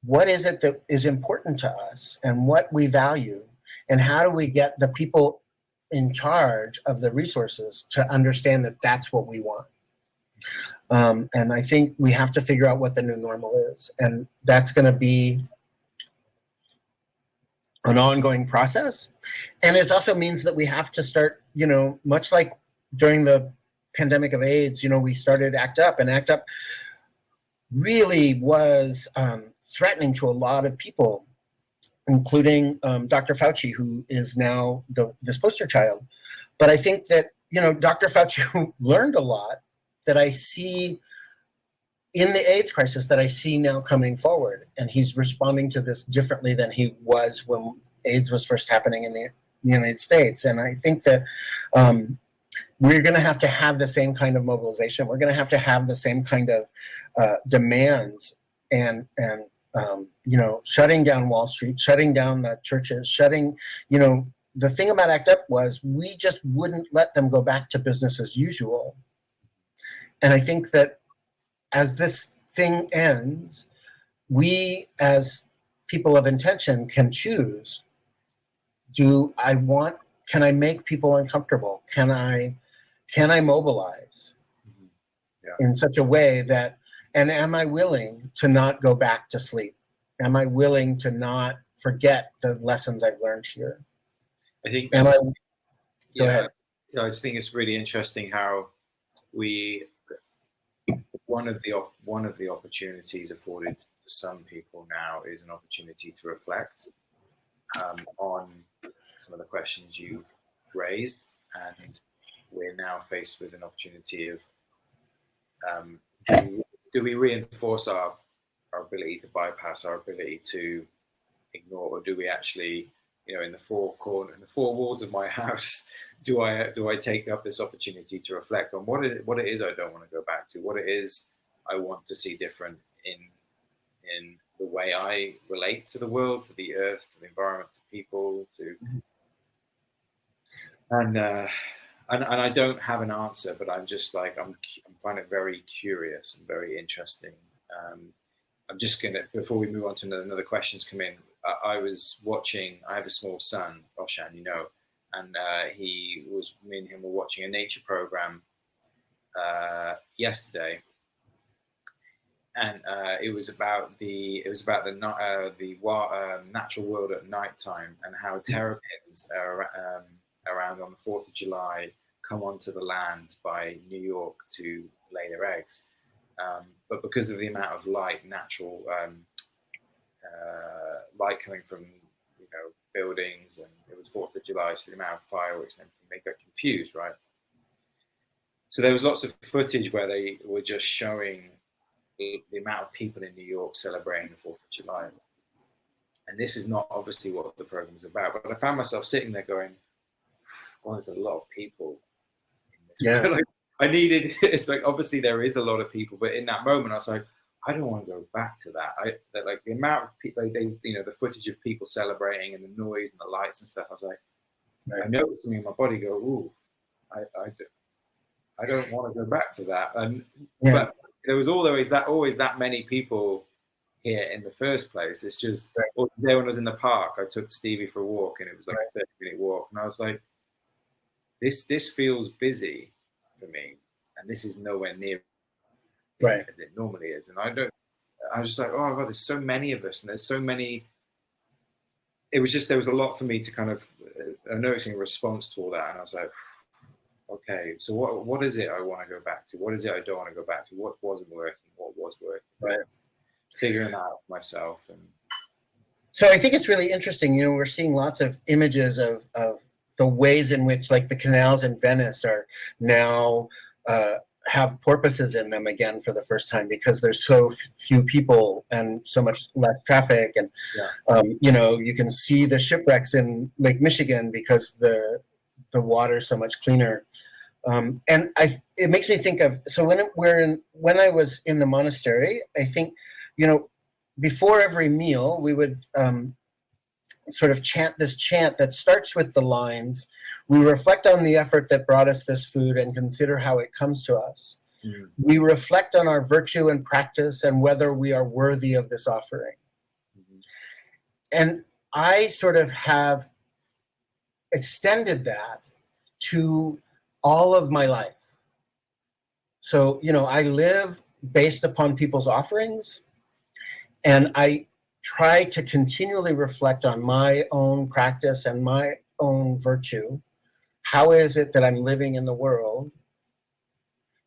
what is it that is important to us and what we value? And how do we get the people in charge of the resources to understand that that's what we want? And I think we have to figure out what the new normal is. And that's going to be an ongoing process. And it also means that we have to start, much like during the pandemic of AIDS, we started ACT UP, and ACT UP really was threatening to a lot of people, including Dr. Fauci, who is now this poster child. But I think that Dr. Fauci learned a lot that I see in the AIDS crisis that I see now coming forward. And he's responding to this differently than he was when AIDS was first happening in the United States. And I think that we're going to have the same kind of mobilization. We're going to have the same kind of demands and shutting down Wall Street, shutting down the churches, the thing about ACT UP was we just wouldn't let them go back to business as usual. And I think that as this thing ends, we as people of intention can choose, can I make people uncomfortable? Can I mobilize in such a way that, and am I willing to not go back to sleep? Am I willing to not forget the lessons I've learned here? I think go ahead. I just think it's really interesting how one of the opportunities afforded to some people now is an opportunity to reflect on some of the questions you've raised, and we're now faced with an opportunity of do we reinforce our ability to bypass, our ability to ignore, or do we actually, in the four walls of my house, do I take up this opportunity to reflect on what it is I don't want to go back to, what it is I want to see different in the way I relate to the world, to the earth, to the environment, to people, and I don't have an answer, but I'm just like I'm finding it very curious and very interesting. I'm just gonna, before we move on to another questions come in, I was watching. I have a small son, Roshan, and me and him were watching a nature program yesterday, and it was about the natural world at nighttime, and how terrapins are around on the 4th of July come onto the land by New York to lay their eggs, but because of the amount of natural light coming from buildings, and it was 4th of July, so the amount of fireworks and everything, they got confused, right? So there was lots of footage where they were just showing the amount of people in New York celebrating the 4th of July. And this is not obviously what the program is about, but I found myself sitting there going, well, there's a lot of people in this. Yeah. It's like, obviously there is a lot of people, but in that moment I was like, I don't want to go back to that. Like the amount of people, the footage of people celebrating and the noise and the lights and stuff. I was like, I noticed something in my body go, ooh, I don't want to go back to that. And but there was always that many people here in the first place. It's just there when I was in the park, I took Stevie for a walk, and it was like a 30-minute walk, and I was like, this feels busy for me, and this is nowhere near as it normally is. And I was just like, oh God, there's so many of us, and there's so many. It was just, there was a lot for me to kind of noticing a response to all that, and I was like, okay, so what is it I want to go back to? What is it I don't want to go back to? What wasn't working? What was working? Right. Figuring out myself. And so I think it's really interesting. We're seeing lots of images of the ways in which, like, the canals in Venice are now have porpoises in them again for the first time, because there's so few people and so much less traffic. And you can see the shipwrecks in Lake Michigan because the water's so much cleaner. And it makes me think of, so when I was in the monastery, I think, before every meal we would sort of chant this chant that starts with the lines, we reflect on the effort that brought us this food and consider how it comes to us. Mm-hmm. We reflect on our virtue and practice and whether we are worthy of this offering. Mm-hmm. And I sort of have extended that to all of my life. So, I live based upon people's offerings, and I try to continually reflect on my own practice and my own virtue. How is it that I'm living in the world,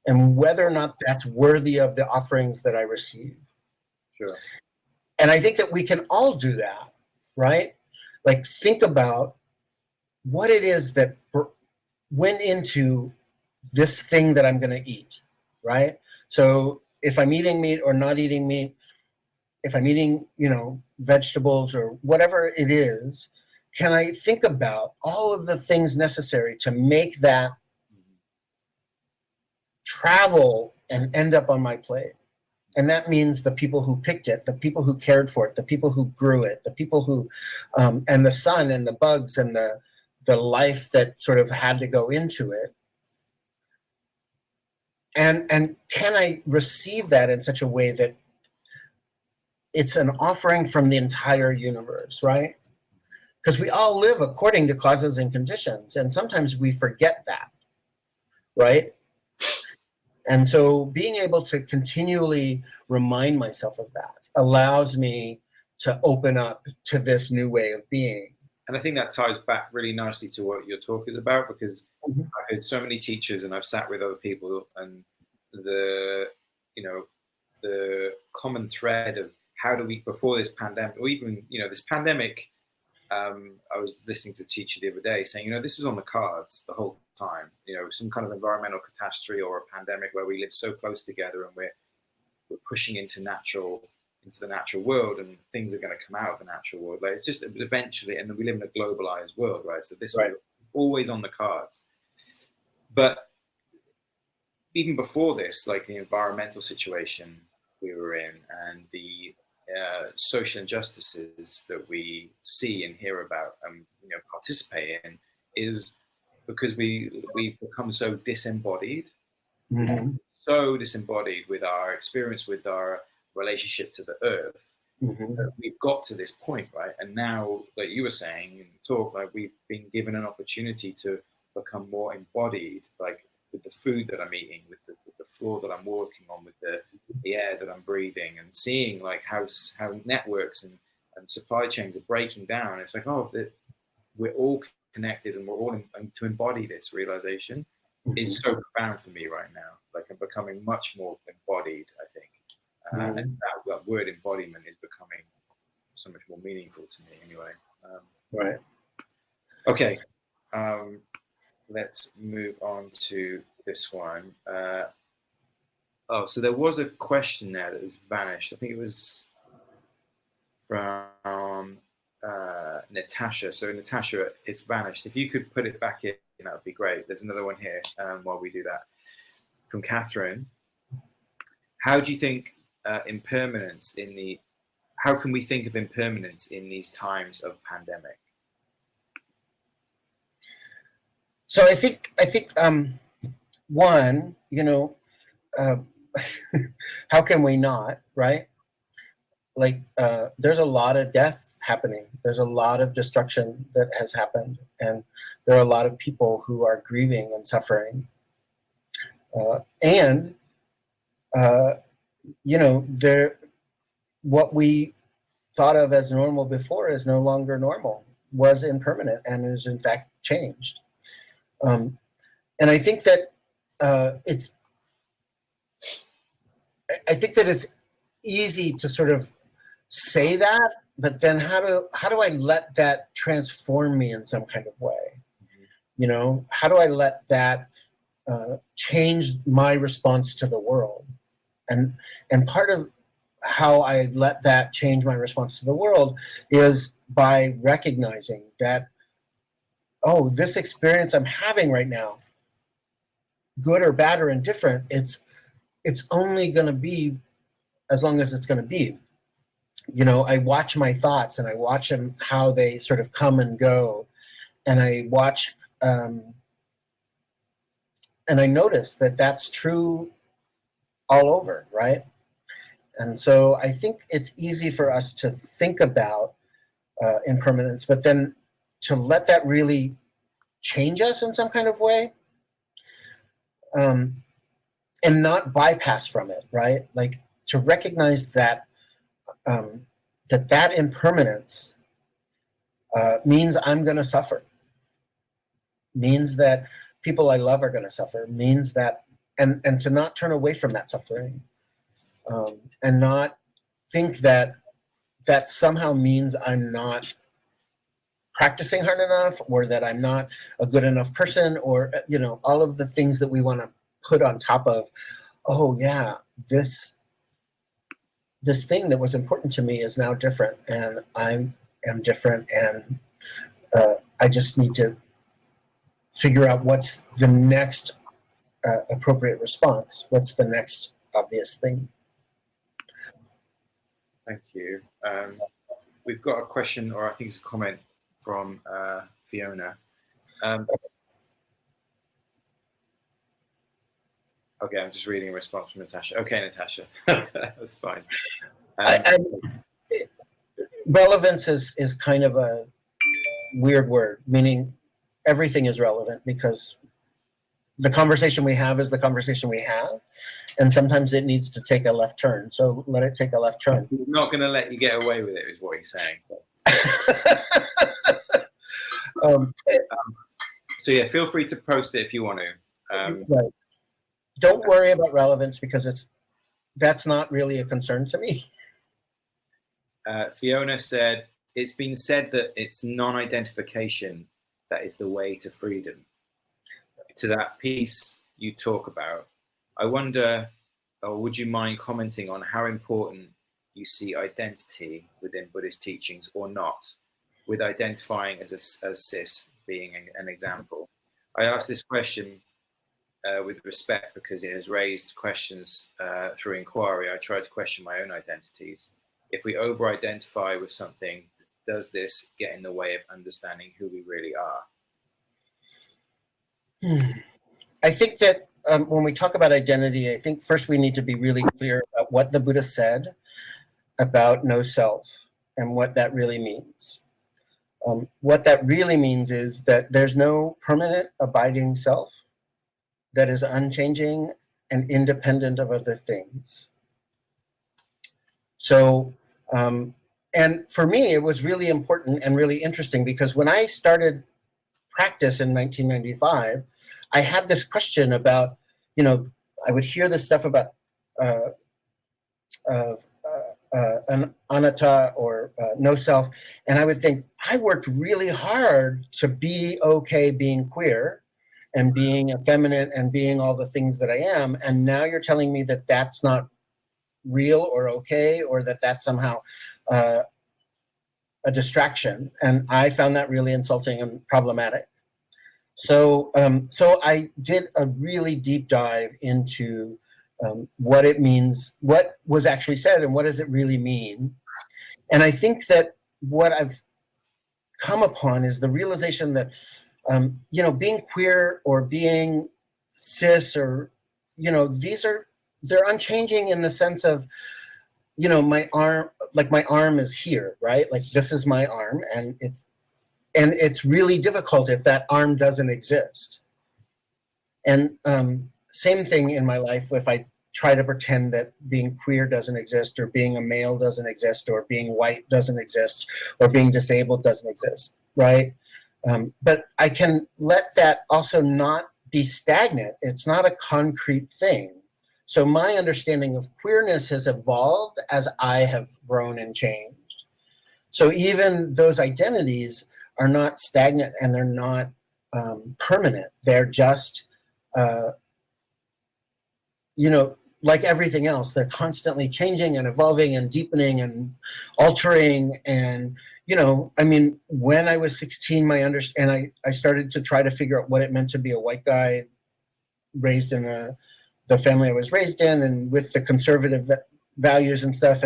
and whether or not that's worthy of the offerings that I receive. Sure. And I think that we can all do that, right? Like, think about what it is that went into this thing that I'm going to eat, right? So if I'm eating meat or not eating meat, if I'm eating, vegetables or whatever it is, can I think about all of the things necessary to make that travel and end up on my plate? And that means the people who picked it, the people who cared for it, the people who grew it, the people who, and the sun and the bugs and the life that sort of had to go into it. And can I receive that in such a way that it's an offering from the entire universe, right? Because we all live according to causes and conditions, and sometimes we forget that, right? And so being able to continually remind myself of that allows me to open up to this new way of being. And I think that ties back really nicely to what your talk is about, because I've heard so many teachers and I've sat with other people, and the common thread of how do we, before this pandemic, or even, this pandemic, I was listening to a teacher the other day saying, this was on the cards the whole time, some kind of environmental catastrophe or a pandemic where we live so close together and we're pushing into the natural world, and things are going to come out of the natural world. Like, it was eventually, and we live in a globalized world, right? So this was always on the cards. But even before this, like the environmental situation we were in and the social injustices that we see and hear about and participate in, is because we've become so disembodied, so disembodied with our experience, with our relationship to the earth. That we've got to this point, right? And now, like you were saying in the talk, like we've been given an opportunity to become more embodied, like with the food that I'm eating, with the floor that I'm walking on, with the air that I'm breathing, and seeing like how networks and supply chains are breaking down. It's like, we're all connected, and we're all to embody this realization is so profound for me right now. Like, I'm becoming much more embodied, I think. And that word embodiment is becoming so much more meaningful to me anyway. Right. Okay. Let's move on to this one. So there was a question there that has vanished. I think it was from Natasha. So Natasha, it's vanished. If you could put it back in, that would be great. There's another one here while we do that. From Catherine. How do you think impermanence how can we think of impermanence in these times of pandemic? So I think one, how can we not, right? Like, there's a lot of death happening. There's a lot of destruction that has happened, and there are a lot of people who are grieving and suffering. What we thought of as normal before is no longer normal, was impermanent, and is in fact changed. And I think that it's easy to sort of say that, but then how do I let that transform me in some kind of way? How do I let that change my response to the world? And part of how I let that change my response to the world is by recognizing that, this experience I'm having right now, good or bad or indifferent, it's only going to be as long as it's going to be. I watch my thoughts, and I watch them, how they sort of come and go, and I watch and I notice that that's true all over, right? And so I think it's easy for us to think about impermanence, but then to let that really change us in some kind of way, and not bypass from it, right? Like, to recognize that that impermanence means I'm going to suffer, means that people I love are going to suffer, means that, and to not turn away from that suffering, and not think that somehow means I'm not practicing hard enough, or that I'm not a good enough person, or, you know, all of the things that we want to put on top of, oh yeah, this thing that was important to me is now different, and I am different, and I just need to figure out what's the next appropriate response. What's the next obvious thing? Thank you. We've got a question, or I think it's a comment from Fiona. Okay, I'm just reading a response from Natasha. Okay, Natasha, that's fine. Relevance is kind of a weird word, meaning everything is relevant, because the conversation we have is the conversation we have, and sometimes it needs to take a left turn. So let it take a left turn. We're not going to let you get away with it, is what he's saying. So yeah, feel free to post it if you want to. Right. Don't worry about relevance, because that's not really a concern to me. Fiona said, it's been said that it's non-identification that is the way to freedom. To that piece you talk about, I wonder, or would you mind commenting on how important you see identity within Buddhist teachings, or not, with identifying as cis being an example? I ask this question with respect because it has raised questions through inquiry. I try to question my own identities. If we over-identify with something, does this get in the way of understanding who we really are? I think that when we talk about identity, I think first we need to be really clear about what the Buddha said about no self and what that really means. What that really means is that there's no permanent abiding self that is unchanging and independent of other things. So, and for me, it was really important and really interesting, because when I started practice in 1995, I had this question about, you know, I would hear this stuff about an anatta, or no self, and I would think, I worked really hard to be okay being queer and being effeminate and being all the things that I am, and now you're telling me that that's not real or okay, or that that's somehow a distraction. And I found that really insulting and problematic. So I did a really deep dive into what it means, what was actually said, and what does it really mean. And I think that what I've come upon is the realization that, you know, being queer or being cis, or, you know, they're unchanging in the sense of, you know, my arm is here, right? Like, this is my arm, and it's really difficult if that arm doesn't exist. And same thing in my life, if I try to pretend that being queer doesn't exist, or being a male doesn't exist, or being white doesn't exist, or being disabled doesn't exist, right? But I can let that also not be stagnant. It's not a concrete thing. So my understanding of queerness has evolved as I have grown and changed. So even those identities are not stagnant, and they're not permanent. They're just, you know, like everything else, they're constantly changing and evolving and deepening and altering. And, you know, I mean, when I was 16, I started to try to figure out what it meant to be a white guy raised in the family I was raised in, and with the conservative values and stuff,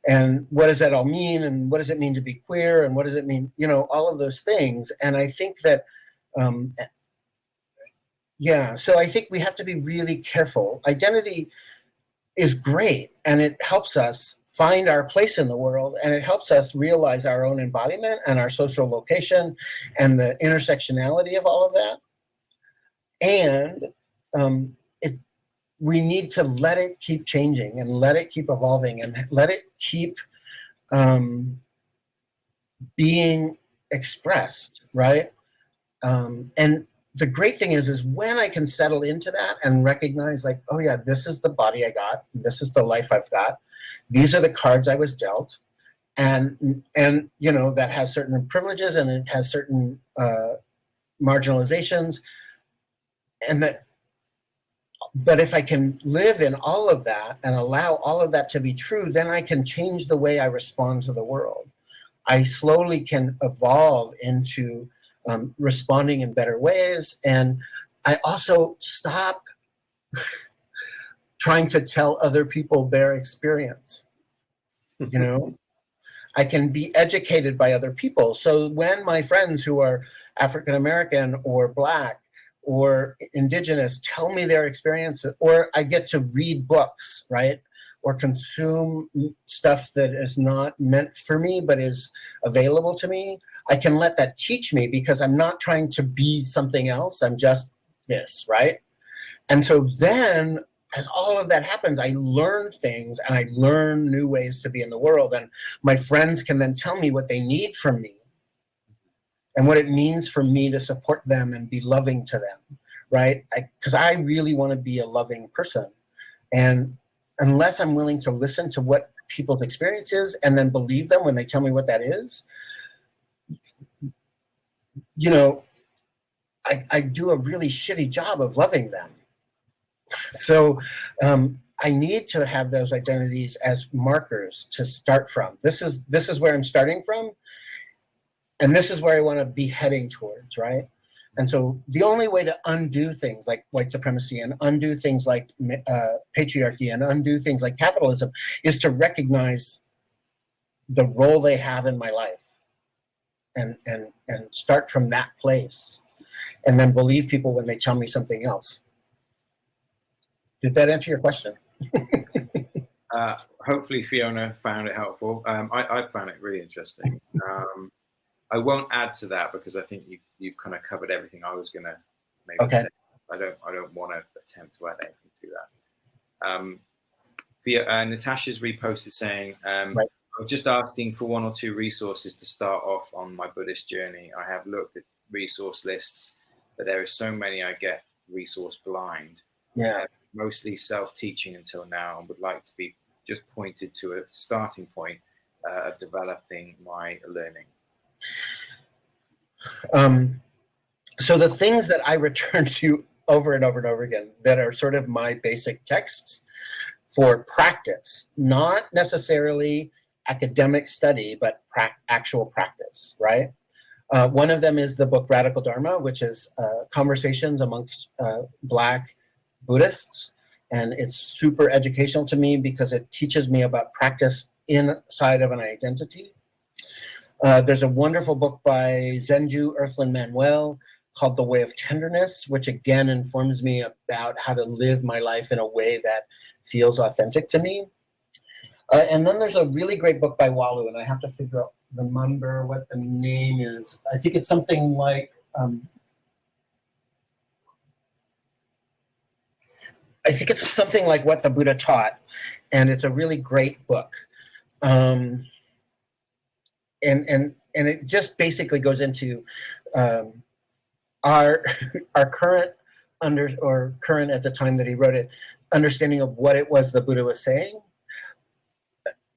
and what does that all mean, and what does it mean to be queer, and what does it mean, you know, all of those things. And I think that, yeah, so I think we have to be really careful. Identity is great, and it helps us find our place in the world, and it helps us realize our own embodiment and our social location and the intersectionality of all of that. And we need to let it keep changing, and let it keep evolving, and let it keep being expressed, right? And the great thing is when I can settle into that and recognize, like, oh yeah, this is the body I got, this is the life I've got, these are the cards I was dealt, and you know, that has certain privileges and it has certain marginalizations, and that, but if I can live in all of that and allow all of that to be true, then I can change the way I respond to the world. I slowly can evolve into responding in better ways. And I also stop trying to tell other people their experience. You know, I can be educated by other people. So when my friends who are African American or Black or Indigenous tell me their experiences, or I get to read books, right? Or consume stuff that is not meant for me, but is available to me, I can let that teach me because I'm not trying to be something else. I'm just this, right? And so then as all of that happens, I learn things and I learn new ways to be in the world. And my friends can then tell me what they need from me and what it means for me to support them and be loving to them, right? Because I really want to be a loving person. And unless I'm willing to listen to what people's experience is and then believe them when they tell me what that is, you know, I do a really shitty job of loving them. So I need to have those identities as markers to start from. This is where I'm starting from, and this is where I want to be heading towards, right? And so the only way to undo things like white supremacy and undo things like patriarchy and undo things like capitalism is to recognize the role they have in my life and start from that place and then believe people when they tell me something else. Did that answer your question? Hopefully Fiona found it helpful. I found it really interesting. I won't add to that because I think you've kind of covered everything I was going to maybe say. I don't want to attempt to add anything to that. Natasha's reposted saying, Right. I was just asking for one or two resources to start off on my Buddhist journey. I have looked at resource lists, but there are so many I get resource blind. Yeah. Mostly self-teaching until now, and would like to be just pointed to a starting point of developing my learning. So the things that I return to over and over and over again that are sort of my basic texts for practice, not necessarily academic study, but actual practice, right? One of them is the book Radical Dharma, which is conversations amongst Black Buddhists. And it's super educational to me because it teaches me about practice inside of an identity. There's a wonderful book by Zenju Earthland Manuel called The Way of Tenderness, which again informs me about how to live my life in a way that feels authentic to me. And then there's a really great book by Walu, and I have to remember what the name is. I think it's something like, What the Buddha Taught, and it's a really great book. And it just basically goes into our current current at the time that he wrote it, understanding of what it was the Buddha was saying.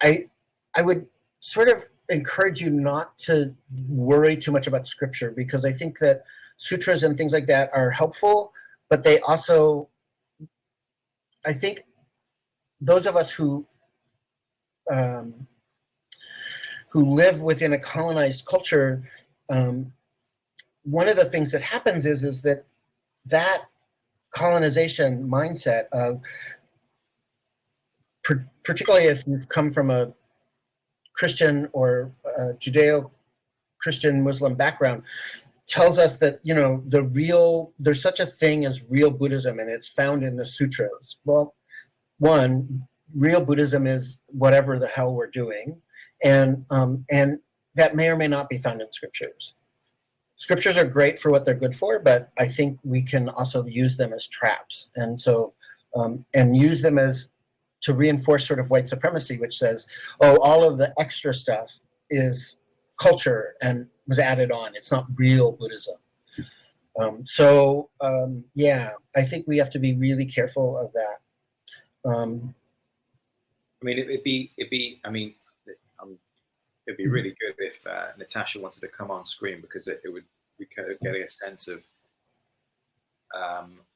I would sort of encourage you not to worry too much about scripture, because I think that sutras and things like that are helpful, but they also, I think those of us who live within a colonized culture, one of the things that happens is that colonization mindset of, particularly if you've come from a Christian or Judeo-Christian Muslim background, tells us that, you know, there's such a thing as real Buddhism, and it's found in the sutras. Well, one, real Buddhism is whatever the hell we're doing, and that may or may not be found in scriptures. Scriptures are great for what they're good for, but I think we can also use them as traps, and so and use them as to reinforce sort of white supremacy, which says, oh, all of the extra stuff is culture and was added on. It's not real Buddhism. Yeah, I think we have to be really careful of that. I mean, it'd be. I mean, it'd be really good if Natasha wanted to come on screen, because we could get a sense of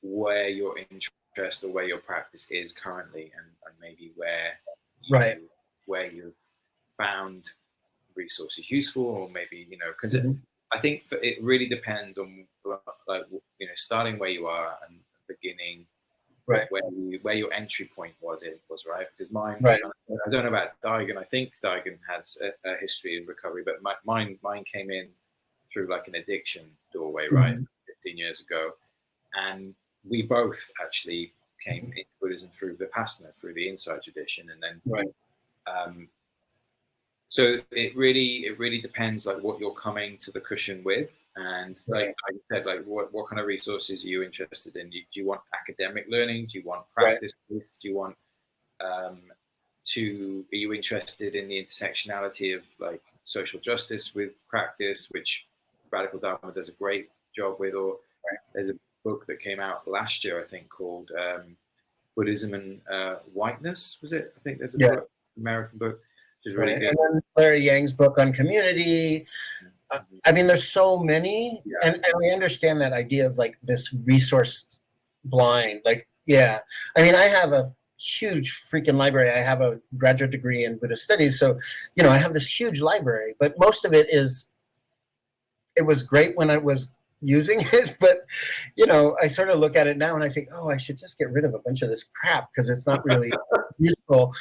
where your interest or where your practice is currently, and maybe where you've found resources useful, or maybe, because I think it really depends on, like, starting where you are and beginning right, where your entry point was, right? Because mine, right, I don't know about Daigan. I think Daigan has a history in recovery, but mine came in through like an addiction doorway, right? 15 years ago. And we both actually came into Buddhism through Vipassana, through the Insight tradition. And then, right, so it really depends, like, what you're coming to the cushion with. And like I said, like, what kind of resources are you interested in? Do you want academic learning? Do you want practice? Do you want are you interested in the intersectionality of like social justice with practice, which Radical Dharma does a great job with? Or there's a book that came out last year, I think, called Buddhism and Whiteness, was it? I think there's a book, American book, which is really good. And then Larry Yang's book on community. I mean, there's so many, and we understand that idea of like this resource blind. Like, I mean, I have a huge freaking library. I have a graduate degree in Buddhist studies, so I have this huge library. But most of it was great when I was using it, but I sort of look at it now and I think, oh, I should just get rid of a bunch of this crap because it's not really useful.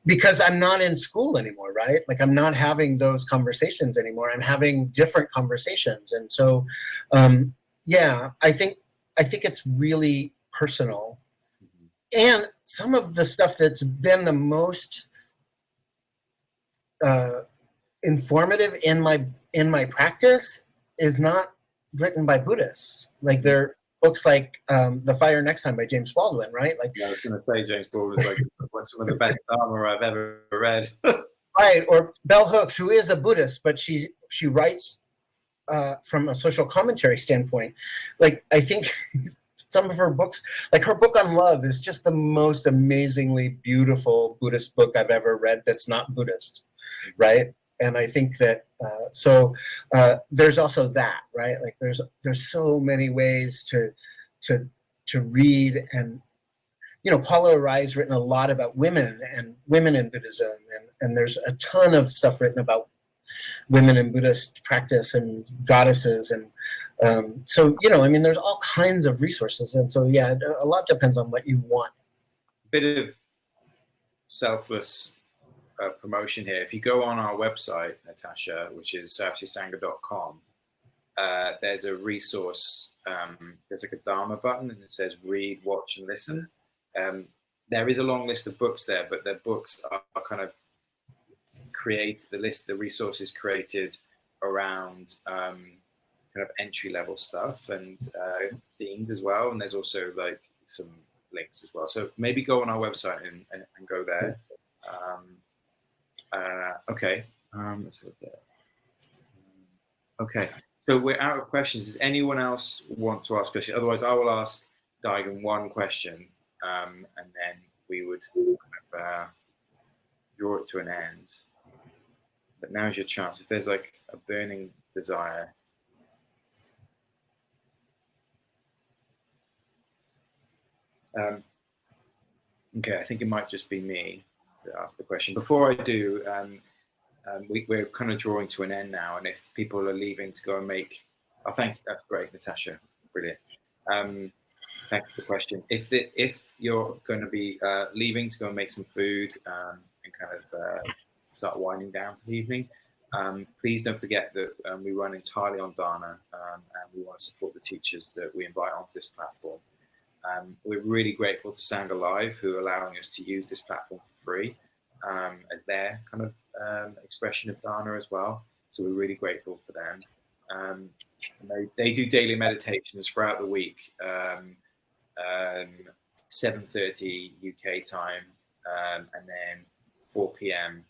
Because I'm not in school anymore, right? Like, I'm not having those conversations anymore. I'm having different conversations. And so, I think it's really personal. And some of the stuff that's been the most informative in my practice is not written by Buddhists. Like, they're books like The Fire Next Time by James Baldwin, right? Like, I was going to say James Baldwin's like some of the best Dharma I've ever read. Right, or Bell Hooks, who is a Buddhist, but she writes from a social commentary standpoint. Like, I think some of her books, like her book on love, is just the most amazingly beautiful Buddhist book I've ever read that's not Buddhist, right? And I think that there's also that, right? Like, there's so many ways to read. And Paula Arai's written a lot about women in Buddhism, and there's a ton of stuff written about women in Buddhist practice and goddesses, and so I mean, there's all kinds of resources, and so a lot depends on what you want. Bit of selfless promotion here. If you go on our website, Natasha, which is southseasangha.com, there's a resource. There's like a Dharma button, and it says read, watch, and listen. There is a long list of books there, but the books are kind of the resources created around kind of entry level stuff and themed as well. And there's also like some links as well. So maybe go on our website and go there. Okay. Let's look there. Okay. So we're out of questions. Does anyone else want to ask a question? Otherwise, I will ask Daigan one question, and then we would kind of, draw it to an end. But now's your chance. If there's like a burning desire. Okay, I think it might just be me to ask the question. Before I do, we're kind of drawing to an end now, and if people are leaving to go and make, that's great, Natasha, brilliant. Thanks for the question. If you're going to be leaving to go and make some food and kind of start winding down for the evening, please don't forget that we run entirely on Dharna, and we want to support the teachers that we invite onto this platform. We're really grateful to Sangha Live, who are allowing us to use this platform for free as their kind of expression of Dharna as well. So we're really grateful for them. They do daily meditations throughout the week, 7:30 UK time, and then 4 p.m.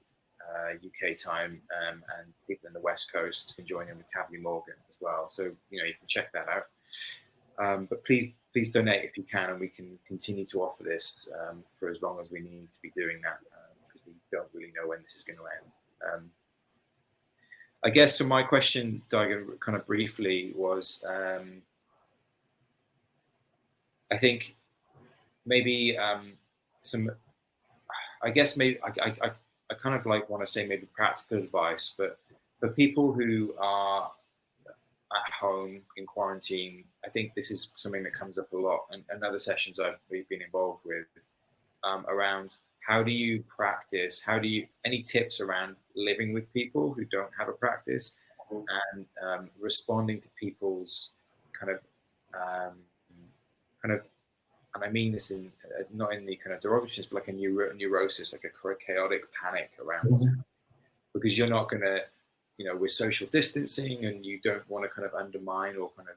UK time, and people in the West Coast can join in with Kavli Morgan as well. So you can check that out. But please donate if you can, and we can continue to offer this for as long as we need to be doing that, because we don't really know when this is going to end. I guess so my question, Daigan, kind of briefly was, I think maybe some, I guess maybe I kind of like want to say maybe practical advice, but for people who are at home in quarantine, I think this is something that comes up a lot, and other sessions we've been involved with, around how do you practice, any tips around living with people who don't have a practice, and responding to people's kind of, and I mean this in not in the kind of derogatory, but like a neurosis, like a chaotic panic around, because you're not going to, with social distancing, and you don't want to kind of undermine or kind of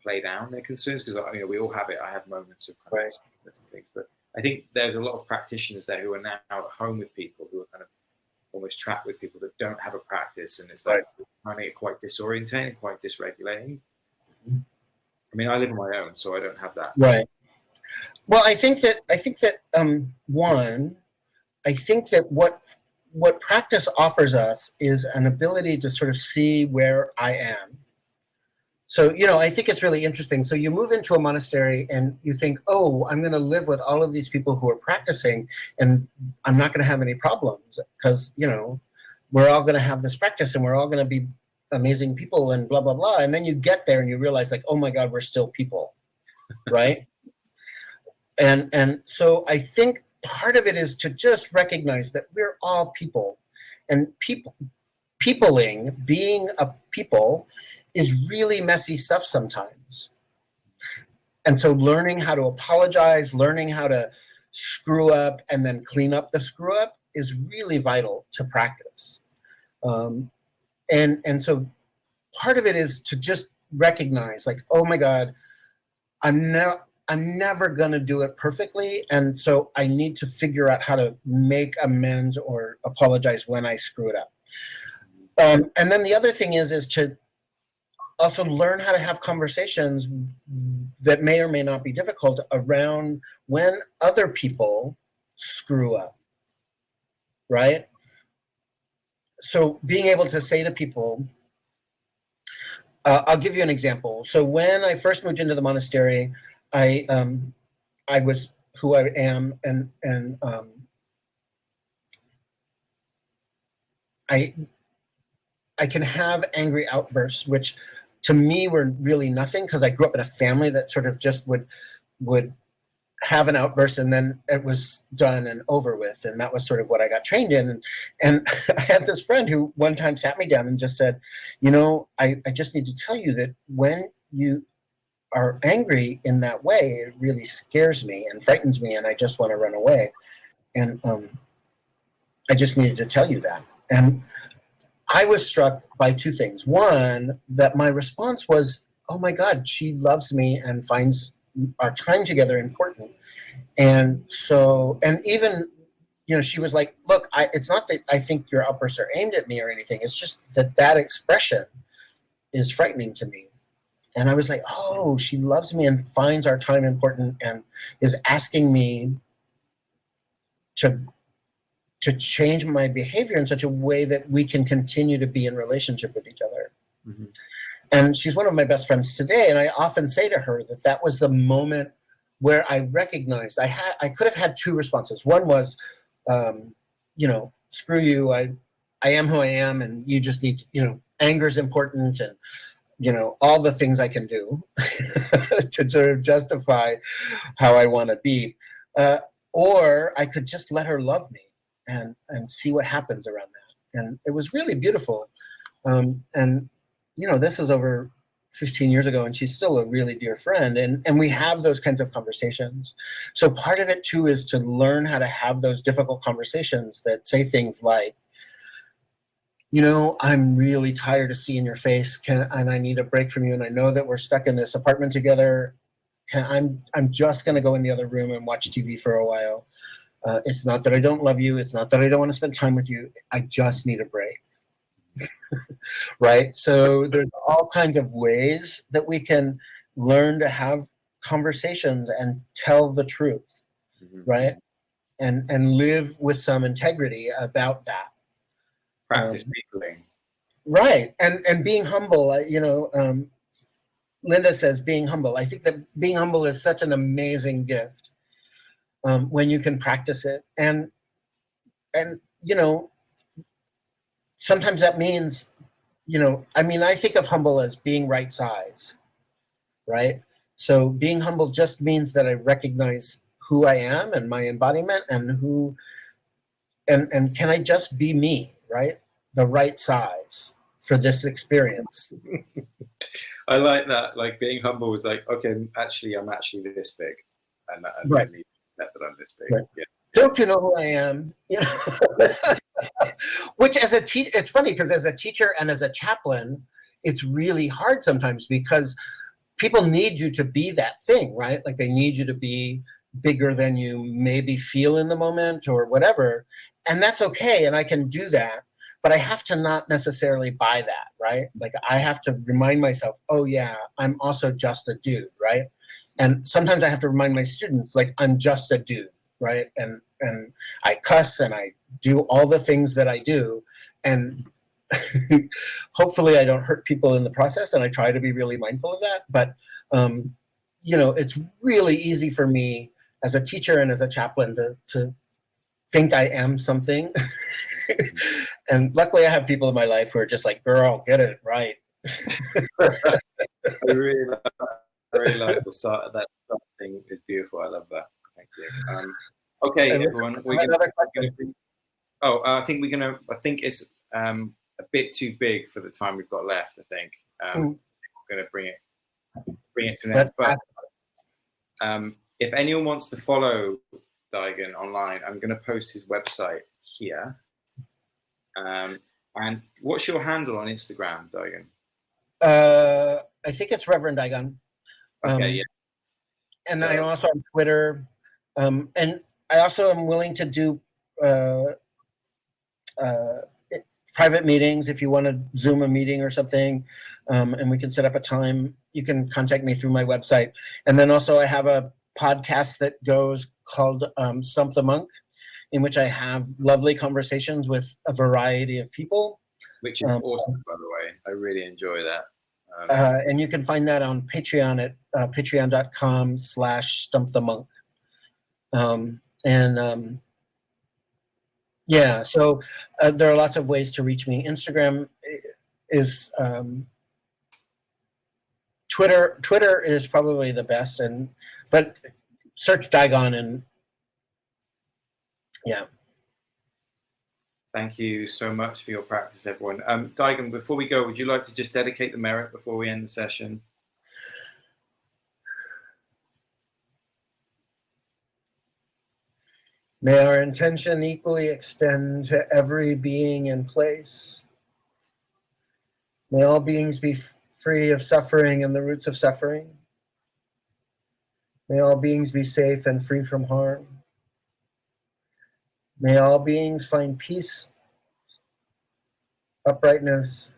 play down their concerns, because we all have it. I have moments of kind of and things, but I think there's a lot of practitioners there who are now at home with people who are kind of almost trapped with people that don't have a practice, and it's like finding it quite disorientating, quite dysregulating. I mean, I live on my own, so I don't have that. Right. Well, I think that one, I think that what practice offers us is an ability to sort of see where I am. So, I think it's really interesting. So you move into a monastery and you think, oh, I'm going to live with all of these people who are practicing, and I'm not going to have any problems because, we're all going to have this practice and we're all going to be amazing people and blah, blah, blah. And then you get there and you realize, like, oh my God, we're still people, right? And so I think part of it is to just recognize that we're all people, and being a people is really messy stuff sometimes. And so learning how to apologize, learning how to screw up and then clean up the screw up is really vital to practice. And so part of it is to just recognize, like, oh my God, I'm never going to do it perfectly. And so I need to figure out how to make amends or apologize when I screw it up. And then the other thing is to also learn how to have conversations that may or may not be difficult around when other people screw up, right? So being able to say to people, I'll give you an example. So when I first moved into the monastery, I was who I am, and I can have angry outbursts, which to me were really nothing, because I grew up in a family that sort of just would have an outburst and then it was done and over with, and that was sort of what I got trained in. And I had this friend who one time sat me down and just said, I just need to tell you that when you are angry in that way, it really scares me and frightens me, and I just want to run away. And I just needed to tell you that. And I was struck by two things. One, that my response was, oh my God, she loves me and finds our time together important. And so, and even, she was like, look, it's not that I think your outbursts are aimed at me or anything. It's just that expression is frightening to me. And I was like, oh, she loves me and finds our time important and is asking me to change my behavior in such a way that we can continue to be in relationship with each other. Mm-hmm. And she's one of my best friends today. And I often say to her that was the moment where I recognized I could have had two responses. One was, screw you. I am who I am, and you just need to, anger is important, and all the things I can do to sort of justify how I want to be. Or I could just let her love me and see what happens around that. And it was really beautiful. And this is over 15 years ago, and she's still a really dear friend. And we have those kinds of conversations. So part of it too is to learn how to have those difficult conversations that say things like, I'm really tired of seeing your face, and I need a break from you. And I know that we're stuck in this apartment together. I'm just going to go in the other room and watch TV for a while. It's not that I don't love you. It's not that I don't want to spend time with you. I just need a break. Right? So there's all kinds of ways that we can learn to have conversations and tell the truth, right? And live with some integrity about that. Practice peopling. Right. And being humble, Linda says being humble. I think that being humble is such an amazing gift when you can practice it. And sometimes that means, I think of humble as being right size, right? So being humble just means that I recognize who I am and my embodiment and and can I just be me, right? The right size for this experience. I like that. Like being humble was like, okay, I'm actually this big, and Right. I need to accept that I'm this big. Right. Yeah. Don't you know who I am? Which as a teacher, it's funny because as a teacher and as a chaplain, it's really hard sometimes because people need you to be that thing, right? Like they need you to be bigger than you maybe feel in the moment or whatever. And that's okay. And I can do that. But I have to not necessarily buy that, right? Like I have to remind myself, oh yeah, I'm also just a dude, right? And sometimes I have to remind my students, like I'm just a dude, right? And I cuss and I do all the things that I do. And hopefully I don't hurt people in the process, and I try to be really mindful of that. But it's really easy for me as a teacher and as a chaplain to think I am something. And luckily I have people in my life who are just like, girl, get it right. I really like the start of that thing. Is beautiful. I love that. Thank you. Okay, everyone. I think it's a bit too big for the time we've got left. I think we're going to bring it to an end. But if anyone wants to follow Daigan online, I'm going to post his website here. And what's your handle on Instagram, Daigan? I think it's Reverend Daigan. Okay, yeah. And then I'm also on Twitter. And I also am willing to do private meetings if you want to Zoom a meeting or something, and we can set up a time. You can contact me through my website. And then also I have a podcast that goes called Stump the Monk, in which I have lovely conversations with a variety of people. Which is awesome, by the way. I really enjoy that. And you can find that on Patreon at patreon.com/stumpthemonk. So there are lots of ways to reach me. Instagram is Twitter is probably the best, but search Daigan and yeah. Thank you so much for your practice, everyone. Daigan, before we go, would you like to just dedicate the merit before we end the session? May our intention equally extend to every being and place. May all beings be free of suffering and the roots of suffering. May all beings be safe and free from harm. May all beings find peace, uprightness,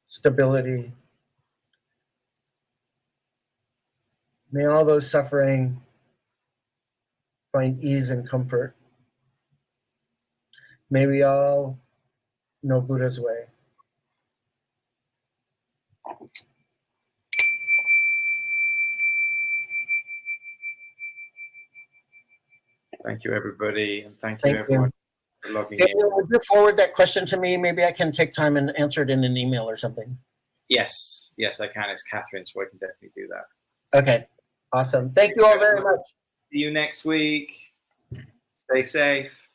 stability. May all those suffering find ease and comfort. May we all know Buddha's way. Thank you, everybody, and thank you, everyone, for logging Daniel, would you forward that question to me? Maybe I can take time and answer it in an email or something. Yes, I can. It's Catherine, so I can definitely do that. Okay, awesome. Thank you all very much. See you next week. Stay safe.